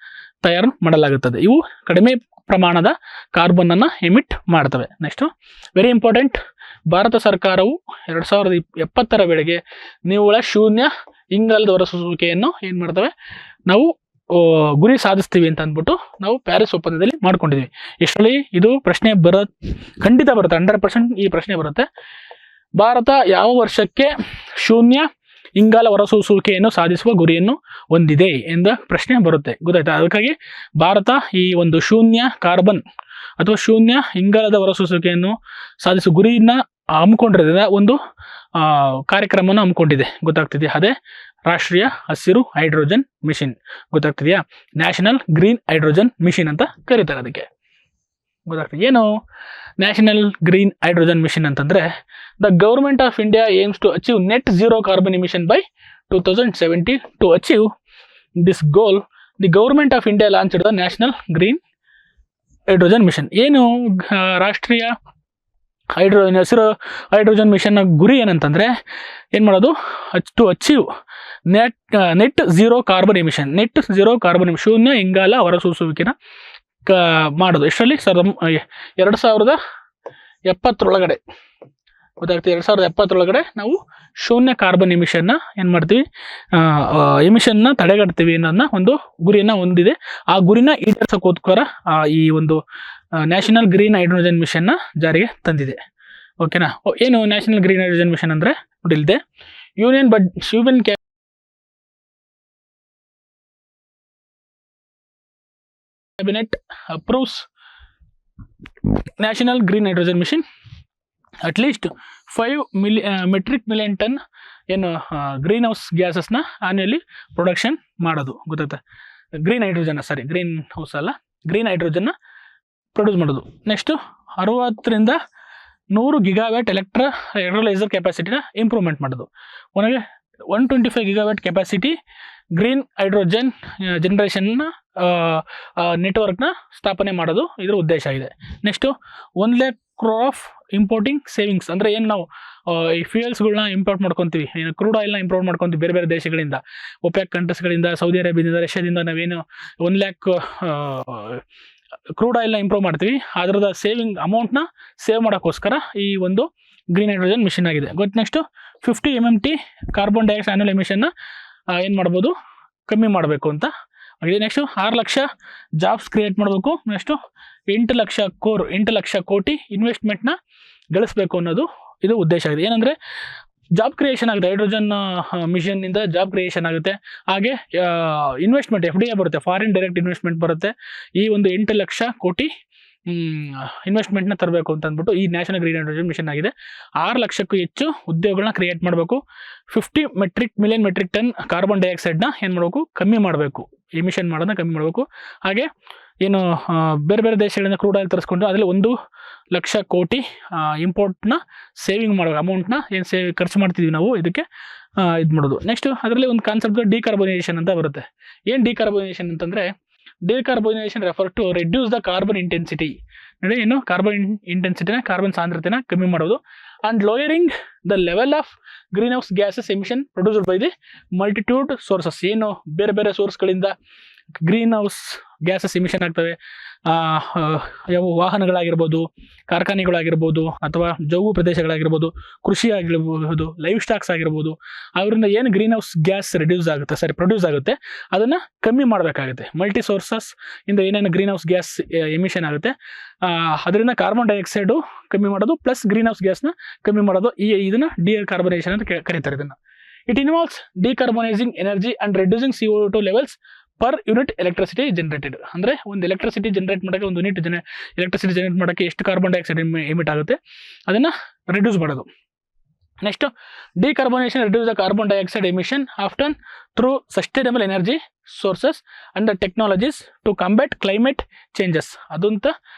S1: ತಯಾರು ಮಾಡಲಾಗುತ್ತದೆ. ಇವು ಕಡಿಮೆ ಪ್ರಮಾಣದ ಕಾರ್ಬನ್ ಅನ್ನ ಎಮಿಟ್ ಮಾಡ್ತವೆ. ನೆಕ್ಸ್ಟ್ ವೆರಿ ಇಂಪಾರ್ಟೆಂಟ್, ಭಾರತ ಸರ್ಕಾರವು 2070 ವೇಳೆಗೆ ನಿವ್ವಳ ಶೂನ್ಯ ಇಂಗಾಲದ ಹೊರಸೂಸುವಿಕೆಯನ್ನು ಏನು ಮಾಡ್ತವೆ, ನಾವು ಗುರಿ ಸಾಧಿಸ್ತೀವಿ ಅಂತ ಅಂದ್ಬಿಟ್ಟು ನಾವು ಪ್ಯಾರಿಸ್ ಒಪ್ಪಂದದಲ್ಲಿ ಮಾಡ್ಕೊಂಡಿದ್ವಿ. ಇಷ್ಟರಲ್ಲಿ ಇದು ಪ್ರಶ್ನೆ ಖಂಡಿತ ಬರುತ್ತೆ, 100% ಈ ಪ್ರಶ್ನೆ ಬರುತ್ತೆ. ಭಾರತ ಯಾವ ವರ್ಷಕ್ಕೆ ಶೂನ್ಯ ಇಂಗಾಲ ಹೊರಸೂಸುವಿಕೆಯನ್ನು ಸಾಧಿಸುವ ಗುರಿಯನ್ನು ಹೊಂದಿದೆ ಎಂದ ಪ್ರಶ್ನೆ ಬರುತ್ತೆ. ಗೊತ್ತಾಯ್ತಾ? ಅದಕ್ಕಾಗಿ ಭಾರತ ಈ ಒಂದು ಶೂನ್ಯ ಕಾರ್ಬನ್ ಅಥವಾ ಶೂನ್ಯ ಇಂಗಾಲದ ಹೊರಸೂಸುವಿಕೆಯನ್ನು ಸಾಧಿಸುವ ಗುರಿಯನ್ನ ಹಮ್ಮಿಕೊಂಡಿರೋದ್ರಿಂದ ಒಂದು ಕಾರ್ಯಕ್ರಮವನ್ನು ಹಮ್ಮಿಕೊಂಡಿದೆ. ಗೊತ್ತಾಗ್ತಿದೆಯಾ? ಅದೇ ರಾಷ್ಟ್ರೀಯ ಹಸಿರು ಹೈಡ್ರೋಜನ್ ಮಿಷನ್. ಗೊತ್ತಾಗ್ತಿದೆಯಾ? ನ್ಯಾಷನಲ್ ಗ್ರೀನ್ ಹೈಡ್ರೋಜನ್ ಮಿಷನ್ ಅಂತ ಕರೀತಾರೆ ಅದಕ್ಕೆ. ಗೊತ್ತಾಗ್ತದೆ ಏನು ನ್ಯಾಷನಲ್ ಗ್ರೀನ್ ಹೈಡ್ರೋಜನ್ ಮಿಷನ್ ಅಂತಂದ್ರೆ, the government of India aims to achieve net zero carbon emission by 2070. To achieve this goal the government of India launched the national green hydrogen mission. ಏನು ರಾಷ್ಟ್ರೀಯ ಹಸಿರು hydrogen mission ಗುರಿ ಏನಂತಂದ್ರೆ ಏನು ಮಾಡೋದು, to achieve net zero carbon emission. Net zero carbon ಶೂನ್ಯ ಇಂಗಾಲ ಹೊರಸೂಸುವಿಕೆನ ಮಾಡೋದು. ಎಷ್ಟರಲ್ಲಿ 2070 ಗೊತ್ತಾಗ್ತದೆ. 2070 ನಾವು ಶೂನ್ಯ ಕಾರ್ಬನ್ ಎಮಿಷನ್ನ ಏನು ಮಾಡ್ತೀವಿ, ಎಮಿಷನ್ನ ತಡೆಗಟ್ತೀವಿ ಅನ್ನೋದನ್ನ ಒಂದು ಗುರಿಯನ್ನು ಹೊಂದಿದೆ. ಆ ಗುರಿನ ಈಡೇರಿಸೋಕ್ಕೋಸ್ಕರ ಈ ಒಂದು ನ್ಯಾಷನಲ್ ಗ್ರೀನ್ ಹೈಡ್ರೋಜನ್ ಮಿಷನ್ನ ಜಾರಿಗೆ ತಂದಿದೆ. ಓಕೆನಾ. ಏನು ನ್ಯಾಷನಲ್ ಗ್ರೀನ್ ಹೈಡ್ರೋಜನ್ ಮಿಷನ್ ಅಂದರೆ ನೋಡಿಲ್ದೆ, union cabinet approves national green hydrogen mission at least 5 metric million ton ಏನು ಗ್ರೀನ್ ಹೌಸ್ ಗ್ಯಾಸಸ್ನ ಆನ್ಯಲಿ ಪ್ರೊಡಕ್ಷನ್ ಮಾಡೋದು. ಗೊತ್ತಾಗ್ತಾ, ಗ್ರೀನ್ ಹೌಸ್ ಅಲ್ಲ, ಗ್ರೀನ್ ಹೈಡ್ರೋಜನ್ನ ಪ್ರೊಡ್ಯೂಸ್ ಮಾಡೋದು. ನೆಕ್ಸ್ಟು 60 ರಿಂದ 100 ಗಿಗಾವ್ಯಾಟ್ ಎಲೆಕ್ಟ್ರೋಲೈಸರ್ ಕೆಪಾಸಿಟಿನ ಇಂಪ್ರೂವ್ಮೆಂಟ್ ಮಾಡೋದು. 125 ಗಿಗಾವ್ಯಾಟ್ ಕೆಪಾಸಿಟಿ ಗ್ರೀನ್ ಹೈಡ್ರೋಜನ್ ಜನರೇಷನ್ನ ನೆಟ್ವರ್ಕ್ನ ಸ್ಥಾಪನೆ ಮಾಡೋದು ಇದರ ಉದ್ದೇಶ ಆಗಿದೆ. Next 1 lakh crore of importing savings, ಅಂದರೆ ಏನು ನಾವು ಈ ಫ್ಯೂಯಲ್ಸ್ಗಳನ್ನ ಇಂಪೋರ್ಟ್ ಮಾಡ್ಕೊತೀವಿ, ಏನು ಕ್ರೂಡ್ ಆಯಿಲ್ನ ಇಂಪೋರ್ಟ್ ಮಾಡ್ಕೊತೀವಿ ಬೇರೆ ಬೇರೆ ದೇಶಗಳಿಂದ, ಒಪೆಕ್ ಕಂಟ್ರೀಸ್ಗಳಿಂದ, ಸೌದಿ ಅರೇಬಿಯಾದಿಂದ, ರಷ್ಯಾದಿಂದ ನಾವೇನು 1 lakh ಕ್ರೂಡ್ ಆಯಿಲ್ನ ಇಂಪ್ರೂವ್ ಮಾಡ್ತೀವಿ, ಅದರದ ಸೇವಿಂಗ್ ಅಮೌಂಟ್ನ ಸೇವ್ ಮಾಡೋಕ್ಕೋಸ್ಕರ ಈ ಒಂದು ಗ್ರೀನ್ ಹೈಡ್ರೋಜನ್ ಮಿಷನ್ ಆಗಿದೆ. Next 50 MMT carbon dioxide annual ಎಮಿಷನ್ನ ಏನು ಮಾಡ್ಬೋದು, ಕಮ್ಮಿ ಮಾಡಬೇಕು ಅಂತ ಆಗಿದೆ. ನೆಕ್ಸ್ಟು 6 ಲಕ್ಷ ಜಾಬ್ಸ್ ಕ್ರಿಯೇಟ್ ಮಾಡಬೇಕು. ನೆಕ್ಸ್ಟು 8 ಲಕ್ಷ ಕೋಟಿ ಇನ್ವೆಸ್ಟ್ಮೆಂಟ್ನ ಗಳಿಸಬೇಕು ಅನ್ನೋದು ಇದು ಉದ್ದೇಶ ಆಗಿದೆ. ಏನಂದರೆ ಜಾಬ್ ಕ್ರಿಯೇಷನ್ ಆಗುತ್ತೆ, ಹೈಡ್ರೋಜನ್ ಮಿಷನ್ನಿಂದ ಜಾಬ್ ಕ್ರಿಯೇಷನ್ ಆಗುತ್ತೆ. ಹಾಗೆ ಇನ್ವೆಸ್ಟ್ಮೆಂಟ್ FDI ಬರುತ್ತೆ, ಫಾರಿನ್ ಡೈರೆಕ್ಟ್ ಇನ್ವೆಸ್ಟ್ಮೆಂಟ್ ಬರುತ್ತೆ. ಈ ಒಂದು 8 ಲಕ್ಷ ಕೋಟಿ ಇನ್ವೆಸ್ಟ್ಮೆಂಟ್ನ ತರಬೇಕು ಅಂತ ಅಂದ್ಬಿಟ್ಟು ಈ ನ್ಯಾಷನಲ್ ಗ್ರೀನ್ ಹೈಡ್ರೋಜನ್ ಮಿಷನ್ ಆಗಿದೆ. 6 ಲಕ್ಷಕ್ಕೂ ಹೆಚ್ಚು ಉದ್ಯೋಗಗಳನ್ನ ಕ್ರಿಯೇಟ್ ಮಾಡಬೇಕು. 50 ಮಿಲಿಯನ್ ಮೆಟ್ರಿಕ್ ಟನ್ ಕಾರ್ಬನ್ ಡೈಆಕ್ಸೈಡ್ನ ಏನು ಮಾಡಬೇಕು, ಕಮ್ಮಿ ಮಾಡಬೇಕು, ಎಮಿಷನ್ ಮಾಡೋದನ್ನ ಕಮ್ಮಿ ಮಾಡಬೇಕು. ಹಾಗೆ ಏನು ಬೇರೆ ಬೇರೆ ದೇಶಗಳಿಂದ ಕ್ರೂಡ್ ಆಯಿಲ್ ತರಿಸ್ಕೊಂಡು ಅದರಲ್ಲಿ 1 ಲಕ್ಷ ಕೋಟಿ ಇಂಪೋರ್ಟ್ನ ಸೇವಿಂಗ್ ಮಾಡೋ ಅಮೌಂಟ್ನ ಏನು ಖರ್ಚು ಮಾಡ್ತಿದ್ವಿ ನಾವು ಇದಕ್ಕೆ ಇದು ಮಾಡೋದು. ನೆಕ್ಸ್ಟ್ ಅದರಲ್ಲಿ ಒಂದು ಕಾನ್ಸೆಪ್ಟ್ ಡಿಕಾರ್ಬನೈಸೇಷನ್ ಅಂತ ಬರುತ್ತೆ. ಏನು ಡಿಕಾರ್ಬನೈಸೇಷನ್ ಅಂತಂದರೆ, decarbonisation refer to reduce the carbon intensity, ಅಂದರೆ ಏನು ಕಾರ್ಬನ್ ಇಂಟೆನ್ಸಿಟಿನ, ಕಾರ್ಬನ್ ಸಾಂದ್ರತೆನ ಕಮ್ಮಿ ಮಾಡೋದು. And lowering the level of greenhouse gases emission produced by the multitude sources, ಏನು ಬೇರೆ ಬೇರೆ ಸೋರ್ಸ್ಗಳಿಂದ ಗ್ರೀನ್ ಹೌಸ್ ಗ್ಯಾಸಸ್ ಎಮಿಷನ್ ಆಗ್ತವೆ. ಯಾವ ವಾಹನಗಳಾಗಿರ್ಬೋದು, ಕಾರ್ಖಾನೆಗಳಾಗಿರ್ಬೋದು, ಅಥವಾ ಜೌಗು ಪ್ರದೇಶಗಳಾಗಿರ್ಬೋದು, ಕೃಷಿ ಆಗಿರ್ಬೋದು, ಲೈವ್ ಸ್ಟಾಕ್ಸ್ ಆಗಿರ್ಬೋದು, ಅವರಿಂದ ಏನು ಗ್ರೀನ್ ಹೌಸ್ ಗ್ಯಾಸ್ ಪ್ರೊಡ್ಯೂಸ್ ಆಗುತ್ತೆ ಅದನ್ನು ಕಮ್ಮಿ ಮಾಡಬೇಕಾಗುತ್ತೆ. ಮಲ್ಟಿ ಸೋರ್ಸಸ್ ಇಂದ ಏನೇನು ಗ್ರೀನ್ ಹೌಸ್ ಗ್ಯಾಸ್ ಎಮಿಷನ್ ಆಗುತ್ತೆ ಅದರಿಂದ ಕಾರ್ಬನ್ ಡೈಆಕ್ಸೈಡು ಕಮ್ಮಿ ಮಾಡೋದು ಪ್ಲಸ್ ಗ್ರೀನ್ ಹೌಸ್ ಗ್ಯಾಸ್ನ ಕಮ್ಮಿ ಮಾಡೋದು, ಇದನ್ನು ಡಿಕಾರ್ಬನೈಸೇಷನ್ ಅಂತ ಕರೀತಾರೆ. ಇದನ್ನು it involves decarbonising energy and reducing CO2 levels per unit electricity generated. ಅಂದರೆ ಒಂದು ಎಲೆಕ್ಟ್ರಿಸಿಟಿ ಜನರೇಟ್ ಮಾಡೋಕ್ಕೆ, ಒಂದು ಯೂನಿಟ್ ಎಲೆಕ್ಟ್ರಿಸಿಟಿ ಜನರೇಟ್ ಮಾಡೋಕ್ಕೆ ಎಷ್ಟು ಕಾರ್ಬನ್ ಡೈಆಕ್ಸೈಡ್ ಎಮಿಟ್ ಆಗುತ್ತೆ ಅದನ್ನು ರಿಡ್ಯೂಸ್ ಮಾಡೋದು. Next decarbonisation reduce the carbon dioxide emission often through sustainable energy sources and the technologies to combat climate changes. ಅದಂತ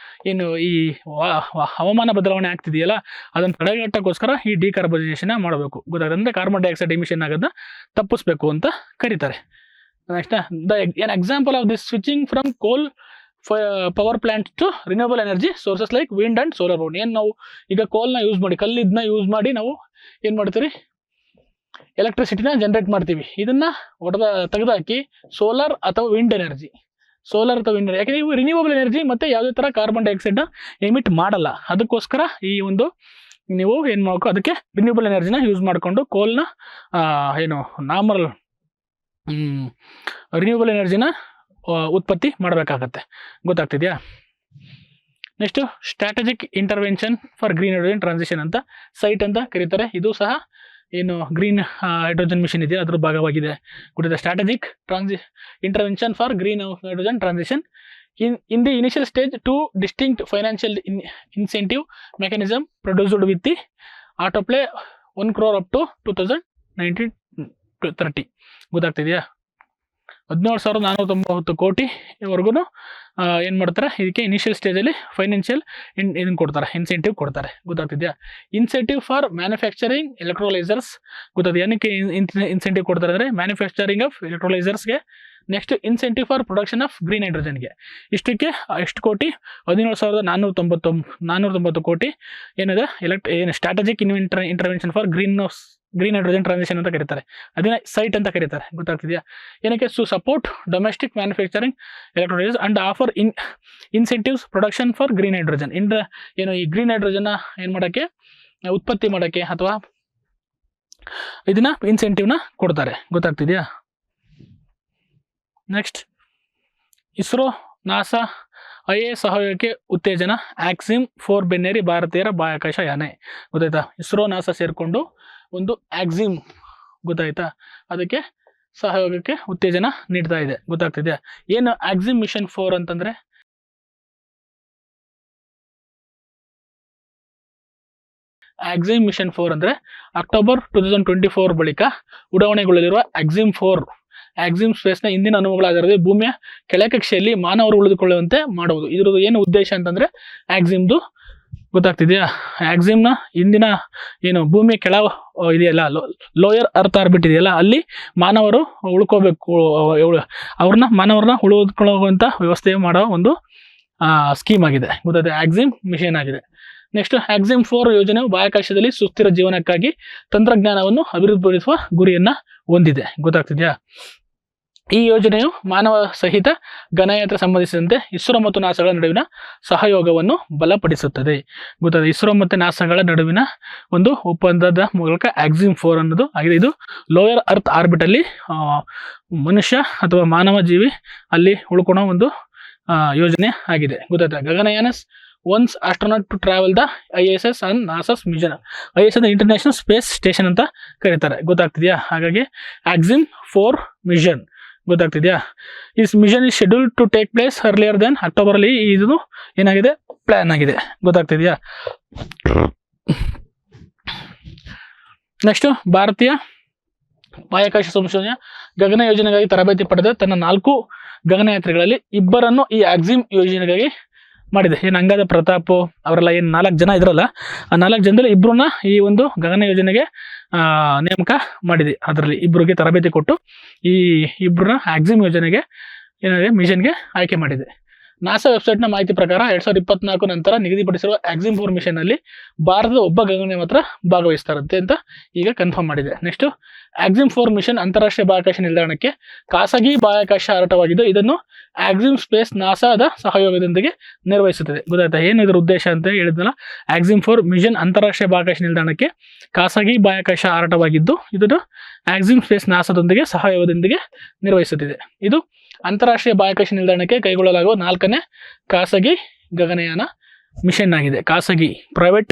S1: ಏನು ಈ ಹವಾಮಾನ ಬದಲಾವಣೆ ಆಗ್ತಿದೆಯಲ್ಲ ಅದನ್ನು ತಡೆಗಟ್ಟೋಕ್ಕೋಸ್ಕರ ಈ ಡಿಕಾರ್ಬನೈಸೇಷನ್ ಮಾಡಬೇಕು. ಗೊತ್ತಾಗುತ್ತೆ, ಅಂದರೆ ಕಾರ್ಬನ್ ಡೈಆಕ್ಸೈಡ್ ಎಮಿಷನ್ ಆಗೋದನ್ನ ತಪ್ಪಿಸ್ಬೇಕು ಅಂತ ಕರೀತಾರೆ. Next an example of this switching from coal power plant to renewable energy sources like wind and solar power. ಏನು ನಾವು ಈಗ ಕೋಲ್ನ ಯೂಸ್ ಮಾಡಿ, ಕಲ್ಲಿದ್ದನ್ನ ಯೂಸ್ ಮಾಡಿ ನಾವು ಏನು ಮಾಡ್ತೀವಿ, ಎಲೆಕ್ಟ್ರಿಸಿಟಿನ ಜನರೇಟ್ ಮಾಡ್ತೀವಿ. ಇದನ್ನು ತೆಗೆದುಹಾಕಿ ಸೋಲಾರ್ ಅಥವಾ ವಿಂಡ್ ಎನರ್ಜಿ, ಯಾಕೆಂದರೆ ಇವು ರಿನ್ಯೂವಬಲ್ ಎನರ್ಜಿ ಮತ್ತು ಯಾವುದೇ ಥರ ಕಾರ್ಬನ್ ಡೈಆಕ್ಸೈಡ್ನ ಎಮಿಟ್ ಮಾಡಲ್ಲ. ಅದಕ್ಕೋಸ್ಕರ ಈ ಒಂದು ನೀವು ಏನು ಮಾಡಬೇಕು, ಅದಕ್ಕೆ ರಿನ್ಯೂವಬಲ್ ಎನರ್ಜಿನ ಯೂಸ್ ಮಾಡಿಕೊಂಡು ಕೋಲ್ನ ಏನು ನಾರ್ಮಲ್ ರಿನ್ಯೂವಬಲ್ ಎನರ್ಜಿನ ಉತ್ಪತ್ತಿ ಮಾಡಬೇಕಾಗತ್ತೆ. ಗೊತ್ತಾಗ್ತಿದೆಯಾ? Next strategic intervention for green hydrogen transition ಅಂತ ಸೈಟ್ ಅಂತ ಕರೀತಾರೆ. ಇದು ಸಹ ಏನು ಗ್ರೀನ್ ಹೈಡ್ರೋಜನ್ ಮಿಷನ್ ಇದೆಯಾ ಅದರ ಭಾಗವಾಗಿದೆ. ಗೊತ್ತಿದೆ, strategic intervention for green hydrogen transition in the initial stage 2 distinct financial incentive mechanism produced with the autoplay 1 crore up to 2019-30. ಗೊತ್ತಾಗ್ತಿದೆಯಾ? 17,490 ಕೋಟಿವರೆಗೂ ಏನು ಮಾಡ್ತಾರೆ, ಇದಕ್ಕೆ ಇನಿಷಿಯಲ್ ಸ್ಟೇಜಲ್ಲಿ ಫೈನಾನ್ಷಿಯಲ್ ಇದನ್ನು ಕೊಡ್ತಾರೆ, ಇನ್ಸೆಂಟಿವ್ ಕೊಡ್ತಾರೆ. ಗೊತ್ತಾಗ್ತಿದೆಯಾ? Incentive for manufacturing electrolysers. ಗೊತ್ತಾಗ್ತದೆ, ಏನಕ್ಕೆ ಇನ್ಸೆಂಟಿವ್ ಕೊಡ್ತಾರೆ ಅಂದರೆ ಮ್ಯಾನುಫ್ಯಾಕ್ಚರಿಂಗ್ ಆಫ್ ಎಲೆಕ್ಟ್ರೋಲೈಸರ್ಸ್ಗೆ. Next incentive for production of green ಹೈಡ್ರೋಜನ್ಗೆ. ಇಷ್ಟಕ್ಕೆ ಎಷ್ಟು ಕೋಟಿ? 17,490 ಕೋಟಿ ಏನಿದೆ ಏನು strategic intervention for green hydrogen transition ಅಂತ ಕರೀತಾರೆ. ಅದನ್ನ ಸೈಟ್ ಅಂತ ಕರೀತಾರೆ. ಗೊತ್ತಾಗ್ತಿದೆಯಾ? ಏನಕ್ಕೆ? Support domestic manufacturing electrolysers and offer incentives production for green hydrogen. ಏನು ಈ ಗ್ರೀನ್ ಹೈಡ್ರೋಜನ್ನ ಏನು ಮಾಡೋಕ್ಕೆ ಉತ್ಪತ್ತಿ ಮಾಡೋಕ್ಕೆ ಅಥವಾ ಇದನ್ನ ಇನ್ಸೆಂಟಿವ್ನ ಕೊಡ್ತಾರೆ. ಗೊತ್ತಾಗ್ತಿದೆಯಾ? ನೆಕ್ಸ್ಟ್ ಇಸ್ರೋ, ನಾಸಾ, IAS ಸಹಯೋಗಕ್ಕೆ ಉತ್ತೇಜನ, ಆಕ್ಸಿಮ್ 4 ಬೆನ್ನೇರಿ ಭಾರತೀಯರ ಬಾಹ್ಯಾಕಾಶ ಯಾನೆ. ಗೊತ್ತಾಯ್ತಾ? ಇಸ್ರೋ, ನಾಸಾ ಸೇರಿಕೊಂಡು ಒಂದು ಆಕ್ಸಿಮ್, ಗೊತ್ತಾಯ್ತಾ, ಅದಕ್ಕೆ ಸಹಯೋಗಕ್ಕೆ ಉತ್ತೇಜನ ನೀಡ್ತಾ ಇದೆ. ಗೊತ್ತಾಗ್ತಿದೆಯಾ? ಏನು ಆಕ್ಸಿಮ್ ಮಿಷನ್ 4 ಅಂತಂದ್ರೆ, ಆಕ್ಸಿಮ್ ಮಿಷನ್ 4 ಅಂದ್ರೆ ಅಕ್ಟೋಬರ್ 2024 ಬಳಿಕ ಉಡಾವಣೆಗೊಳ್ಳಲಿರುವ ಆಕ್ಸಿಮ್ 4 ಆಕ್ಸಿಮ್ ಸ್ಪೇಸ್ನ ಇಂದಿನ ಅನುಭವಗಳಾಗಿರದೆ ಭೂಮಿಯ ಕೆಳಕಕ್ಷೆಯಲ್ಲಿ ಮಾನವರು ಉಳಿದುಕೊಳ್ಳುವಂತೆ ಮಾಡುವುದು. ಇದ್ರದ್ದು ಏನು ಉದ್ದೇಶ ಅಂತಂದ್ರೆ ಆಕ್ಸಿಮ್ದು, ಗೊತ್ತಾಗ್ತಿದೆಯಾ? ಆಕ್ಸಿಮ್ನ ಇಂದಿನ ಏನು ಭೂಮಿಯ ಕೆಳ ಇದೆಯಲ್ಲ, ಲೋಯರ್ ಅರ್ತ್ ಆರ್ಬಿಟ್ ಇದೆಯಲ್ಲ, ಅಲ್ಲಿ ಮಾನವರು ಉಳ್ಕೋಬೇಕು, ಮಾನವರನ್ನ ಉಳಿದುಕೊಳ್ಳುವಂಥ ವ್ಯವಸ್ಥೆ ಮಾಡೋ ಒಂದು ಸ್ಕೀಮ್ ಆಗಿದೆ. ಗೊತ್ತಾಯ್ತು? ಆಕ್ಸಿಮ್ ಮಿಷನ್ ಆಗಿದೆ. ನೆಕ್ಸ್ಟ್ ಆಕ್ಸಿಮ್ 4 ಯೋಜನೆಯು ಬಾಹ್ಯಾಕಾಶದಲ್ಲಿ ಸುಸ್ಥಿರ ಜೀವನಕ್ಕಾಗಿ ತಂತ್ರಜ್ಞಾನವನ್ನು ಅಭಿವೃದ್ಧಿಪಡಿಸುವ ಗುರಿಯನ್ನ ಹೊಂದಿದೆ. ಗೊತ್ತಾಗ್ತಿದೆಯಾ? ಈ ಯೋಜನೆಯು ಮಾನವ ಸಹಿತ ಗಣಯಂತ್ರ ಸಂಬಂಧಿಸಿದಂತೆ ಇಸ್ರೋ ಮತ್ತು ನಾಸಾಗಳ ನಡುವಿನ ಸಹಯೋಗವನ್ನು ಬಲಪಡಿಸುತ್ತದೆ. ಗೊತ್ತಾಗಿದೆ? ಇಸ್ರೋ ಮತ್ತು ನಾಸಾಗಳ ನಡುವಿನ ಒಂದು ಒಪ್ಪಂದದ ಮೂಲಕ ಆಕ್ಸಿಮ್ 4 ಅನ್ನೋದು ಆಗಿದೆ. ಇದು ಲೋಯರ್ ಅರ್ತ್ ಆರ್ಬಿಟ್ ಅಲ್ಲಿ ಮನುಷ್ಯ ಅಥವಾ ಮಾನವ ಜೀವಿ ಅಲ್ಲಿ ಉಳ್ಕೊಳ್ಳೋ ಒಂದು ಯೋಜನೆ ಆಗಿದೆ. ಗೊತ್ತಾಯ್ತಾ? Gaganyaan once astronaut to travel the ISS and NASA's mission. ISS ಅಂದ್ರೆ ಇಂಟರ್ನ್ಯಾಷನಲ್ ಸ್ಪೇಸ್ ಸ್ಟೇಷನ್ ಅಂತ ಕರೀತಾರೆ. ಗೊತ್ತಾಗ್ತಿದೆಯಾ? ಹಾಗಾಗಿ ಆಕ್ಸಿಮ್ 4 ಮಿಷನ್. ಗೊತ್ತಾಗ್ತಿದೆಯಾ? ಈ mission is schedule to take place earlier than October ಅಲ್ಲಿ ಇದು ಏನಾಗಿದೆ, ಪ್ಲಾನ್ ಆಗಿದೆ. ಗೊತ್ತಾಗ್ತಿದೆಯಾ? ನೆಕ್ಸ್ಟ್ ಭಾರತೀಯ ಬಾಹ್ಯಾಕಾಶ ಸಂಶೋಧನೆಯ ಗಗನ ಯೋಜನೆಗಾಗಿ ತರಬೇತಿ ಪಡೆದ ತನ್ನ 4 ಗಗನಯಾತ್ರಿಗಳಲ್ಲಿ 2 ಈ ಆಕ್ಸಿಮ್ ಯೋಜನೆಗಾಗಿ ಮಾಡಿದೆ. ಏನು ಅಂಗಾದ ಪ್ರತಾಪ್ ಅವರೆಲ್ಲ ಏನು 4 ಜನ ಇದ್ರಲ್ಲ, ಆ 4 ಜನದಲ್ಲಿ 2 ಈ ಒಂದು ಗಗನ ಯೋಜನೆಗೆ ನೇಮಕ ಮಾಡಿದೆ. ಅದರಲ್ಲಿ 2ಗೆ ತರಬೇತಿ ಕೊಟ್ಟು ಈ 2 ಆಕ್ಸಿಮ್ ಯೋಜನೆಗೆ ಏನಾಗಿದೆ, ಮಿಷನ್ಗೆ ಆಯ್ಕೆ ಮಾಡಿದೆ. ನಾಸಾ ವೆಬ್ಸೈಟ್ನ ಮಾಹಿತಿ ಪ್ರಕಾರ 2024 ನಂತರ ನಿಗದಿಪಡಿಸಿರುವ ಆಕ್ಸಿಮ್ 4 ಮಿಷನ್ ಅಲ್ಲಿ ಭಾರತದ ಒಬ್ಬ ಗಗನಯಾತ್ರಿ ಮಾತ್ರ ಭಾಗವಹಿಸ್ತಾರಂತೆ ಅಂತ ಈಗ ಕನ್ಫರ್ಮ್ ಮಾಡಿದೆ. ನೆಕ್ಸ್ಟ್ ಆಕ್ಸಿಮ್ 4 ಮಿಷನ್ ಅಂತಾರಾಷ್ಟ್ರೀಯ ಬಾಹ್ಯಾಕಾಶ ನಿಲ್ದಾಣಕ್ಕೆ ಖಾಸಗಿ ಬಾಹ್ಯಾಕಾಶ ಹಾರಾಟವಾಗಿದ್ದು ಇದನ್ನು ಆಕ್ಸಿಮ್ ಸ್ಪೇಸ್ ನಾಸಾದ ಸಹಯೋಗದೊಂದಿಗೆ ನಿರ್ವಹಿಸುತ್ತದೆ. ಗೊತ್ತಾಯ್ತಾ? ಏನು ಇದರ ಉದ್ದೇಶ ಅಂತ ಹೇಳಿದ್ನಲ್ಲ, ಆಕ್ಸಿಮ್ 4 ಮಿಷನ್ ಅಂತಾರಾಷ್ಟ್ರೀಯ ಬಾಹ್ಯಾಕಾಶ ನಿಲ್ದಾಣಕ್ಕೆ ಖಾಸಗಿ ಬಾಹ್ಯಾಕಾಶ ಹಾರಾಟವಾಗಿದ್ದು ಇದನ್ನು ಆಕ್ಸಿಮ್ ಸ್ಪೇಸ್ ನಾಸಾದೊಂದಿಗೆ ಸಹಯೋಗದೊಂದಿಗೆ ನಿರ್ವಹಿಸುತ್ತಿದೆ. ಇದು ಅಂತಾರಾಷ್ಟ್ರೀಯ ಬಾಹ್ಯಾಕಾಶ ನಿಲ್ದಾಣಕ್ಕೆ ಕೈಗೊಳ್ಳಲಾಗುವ 4ನೇ ಖಾಸಗಿ ಗಗನಯಾನ ಮಿಷನ್ ಆಗಿದೆ. ಖಾಸಗಿ ಪ್ರೈವೇಟ್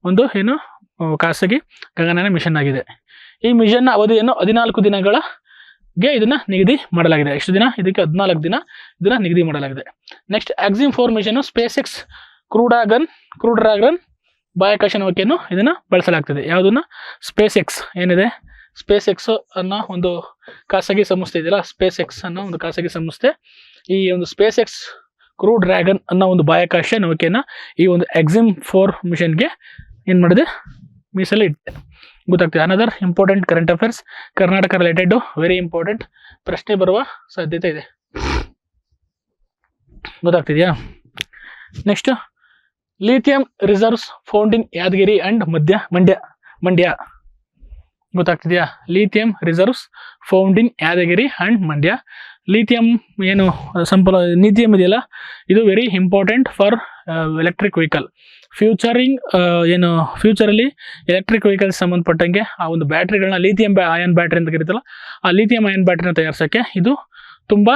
S1: ಒಂದು ಏನು ಖಾಸಗಿ ಗಗನಯಾನ ಮಿಷನ್ ಆಗಿದೆ. ಈ ಮಿಷನ್ನ ಅವಧಿಯನ್ನು 14 ದಿನಗಳಿಗೆ ಇದನ್ನ ನಿಗದಿ ಮಾಡಲಾಗಿದೆ. ಎಷ್ಟು ದಿನ? ಇದಕ್ಕೆ 14 ದಿನ ಇದನ್ನ ನಿಗದಿ ಮಾಡಲಾಗಿದೆ. ನೆಕ್ಸ್ಟ್ ಆಕ್ಸಿಮ್ 4 ಮಿಷನ್ ಸ್ಪೇಸ್ ಎಕ್ಸ್ ಕ್ರೂ ಡ್ರ್ಯಾಗನ್ ಬಾಹ್ಯಾಕಾಶ ನೌಕೆಯನ್ನು ಇದನ್ನ ಬಳಸಲಾಗ್ತದೆ. ಯಾವುದನ್ನ? ಸ್ಪೇಸ್ ಎಕ್ಸ್ ಏನಿದೆ, ಸ್ಪೇಸ್ ಎಕ್ಸ್ ಅನ್ನೋ ಒಂದು ಖಾಸಗಿ ಸಂಸ್ಥೆ ಇದೆಯಲ್ಲ, ಸ್ಪೇಸ್ ಎಕ್ಸ್ ಅನ್ನೋ ಒಂದು ಖಾಸಗಿ ಸಂಸ್ಥೆ ಈ ಒಂದು ಸ್ಪೇಸ್ ಎಕ್ಸ್ ಕ್ರೂ ಡ್ರ್ಯಾಗನ್ ಅನ್ನೋ ಒಂದು ಬಾಹ್ಯಾಕಾಶ ನೌಕೆಯನ್ನ ಈ ಒಂದು ಆಕ್ಸಿಮ್ 4 ಮಿಷನ್ಗೆ ಏನು ಮಾಡಿದೆ, ಮೀಸಲು ಇಟ್ಟೆ. ಗೊತ್ತಾಗ್ತದೆ? Another important current affairs, Karnataka related very important ಪ್ರಶ್ನೆ ಬರುವ ಸಾಧ್ಯತೆ ಇದೆ. ಗೊತ್ತಾಗ್ತಿದೆಯಾ? Next lithium reserves found in Yadagiri and Mandya. ಗೊತ್ತಾಗ್ತಿದೆಯಾ? Lithium reserves found in Yadagiri and Mandya. Lithium ಏನು ಲಿಥಿಯಂ ಇದೆಯಲ್ಲ, ಇದು very important for electric vehicle. ಫ್ಯೂಚರಲ್ಲಿ ಎಲೆಕ್ಟ್ರಿಕ್ ವೆಹಿಕಲ್ಸ್ ಸಂಬಂಧಪಟ್ಟಂಗೆ ಆ ಒಂದು ಬ್ಯಾಟ್ರಿಗಳನ್ನ ಲಿಥಿಯಂ ಅಯಾನ್ ಬ್ಯಾಟ್ರಿ ಅಂತ ಕರೀತಲ್ಲ, ಆ ಲಿಥಿಯಂ ಅಯಾನ್ ಬ್ಯಾಟ್ರಿನ ತಯಾರಿಸೋಕ್ಕೆ ಇದು ತುಂಬ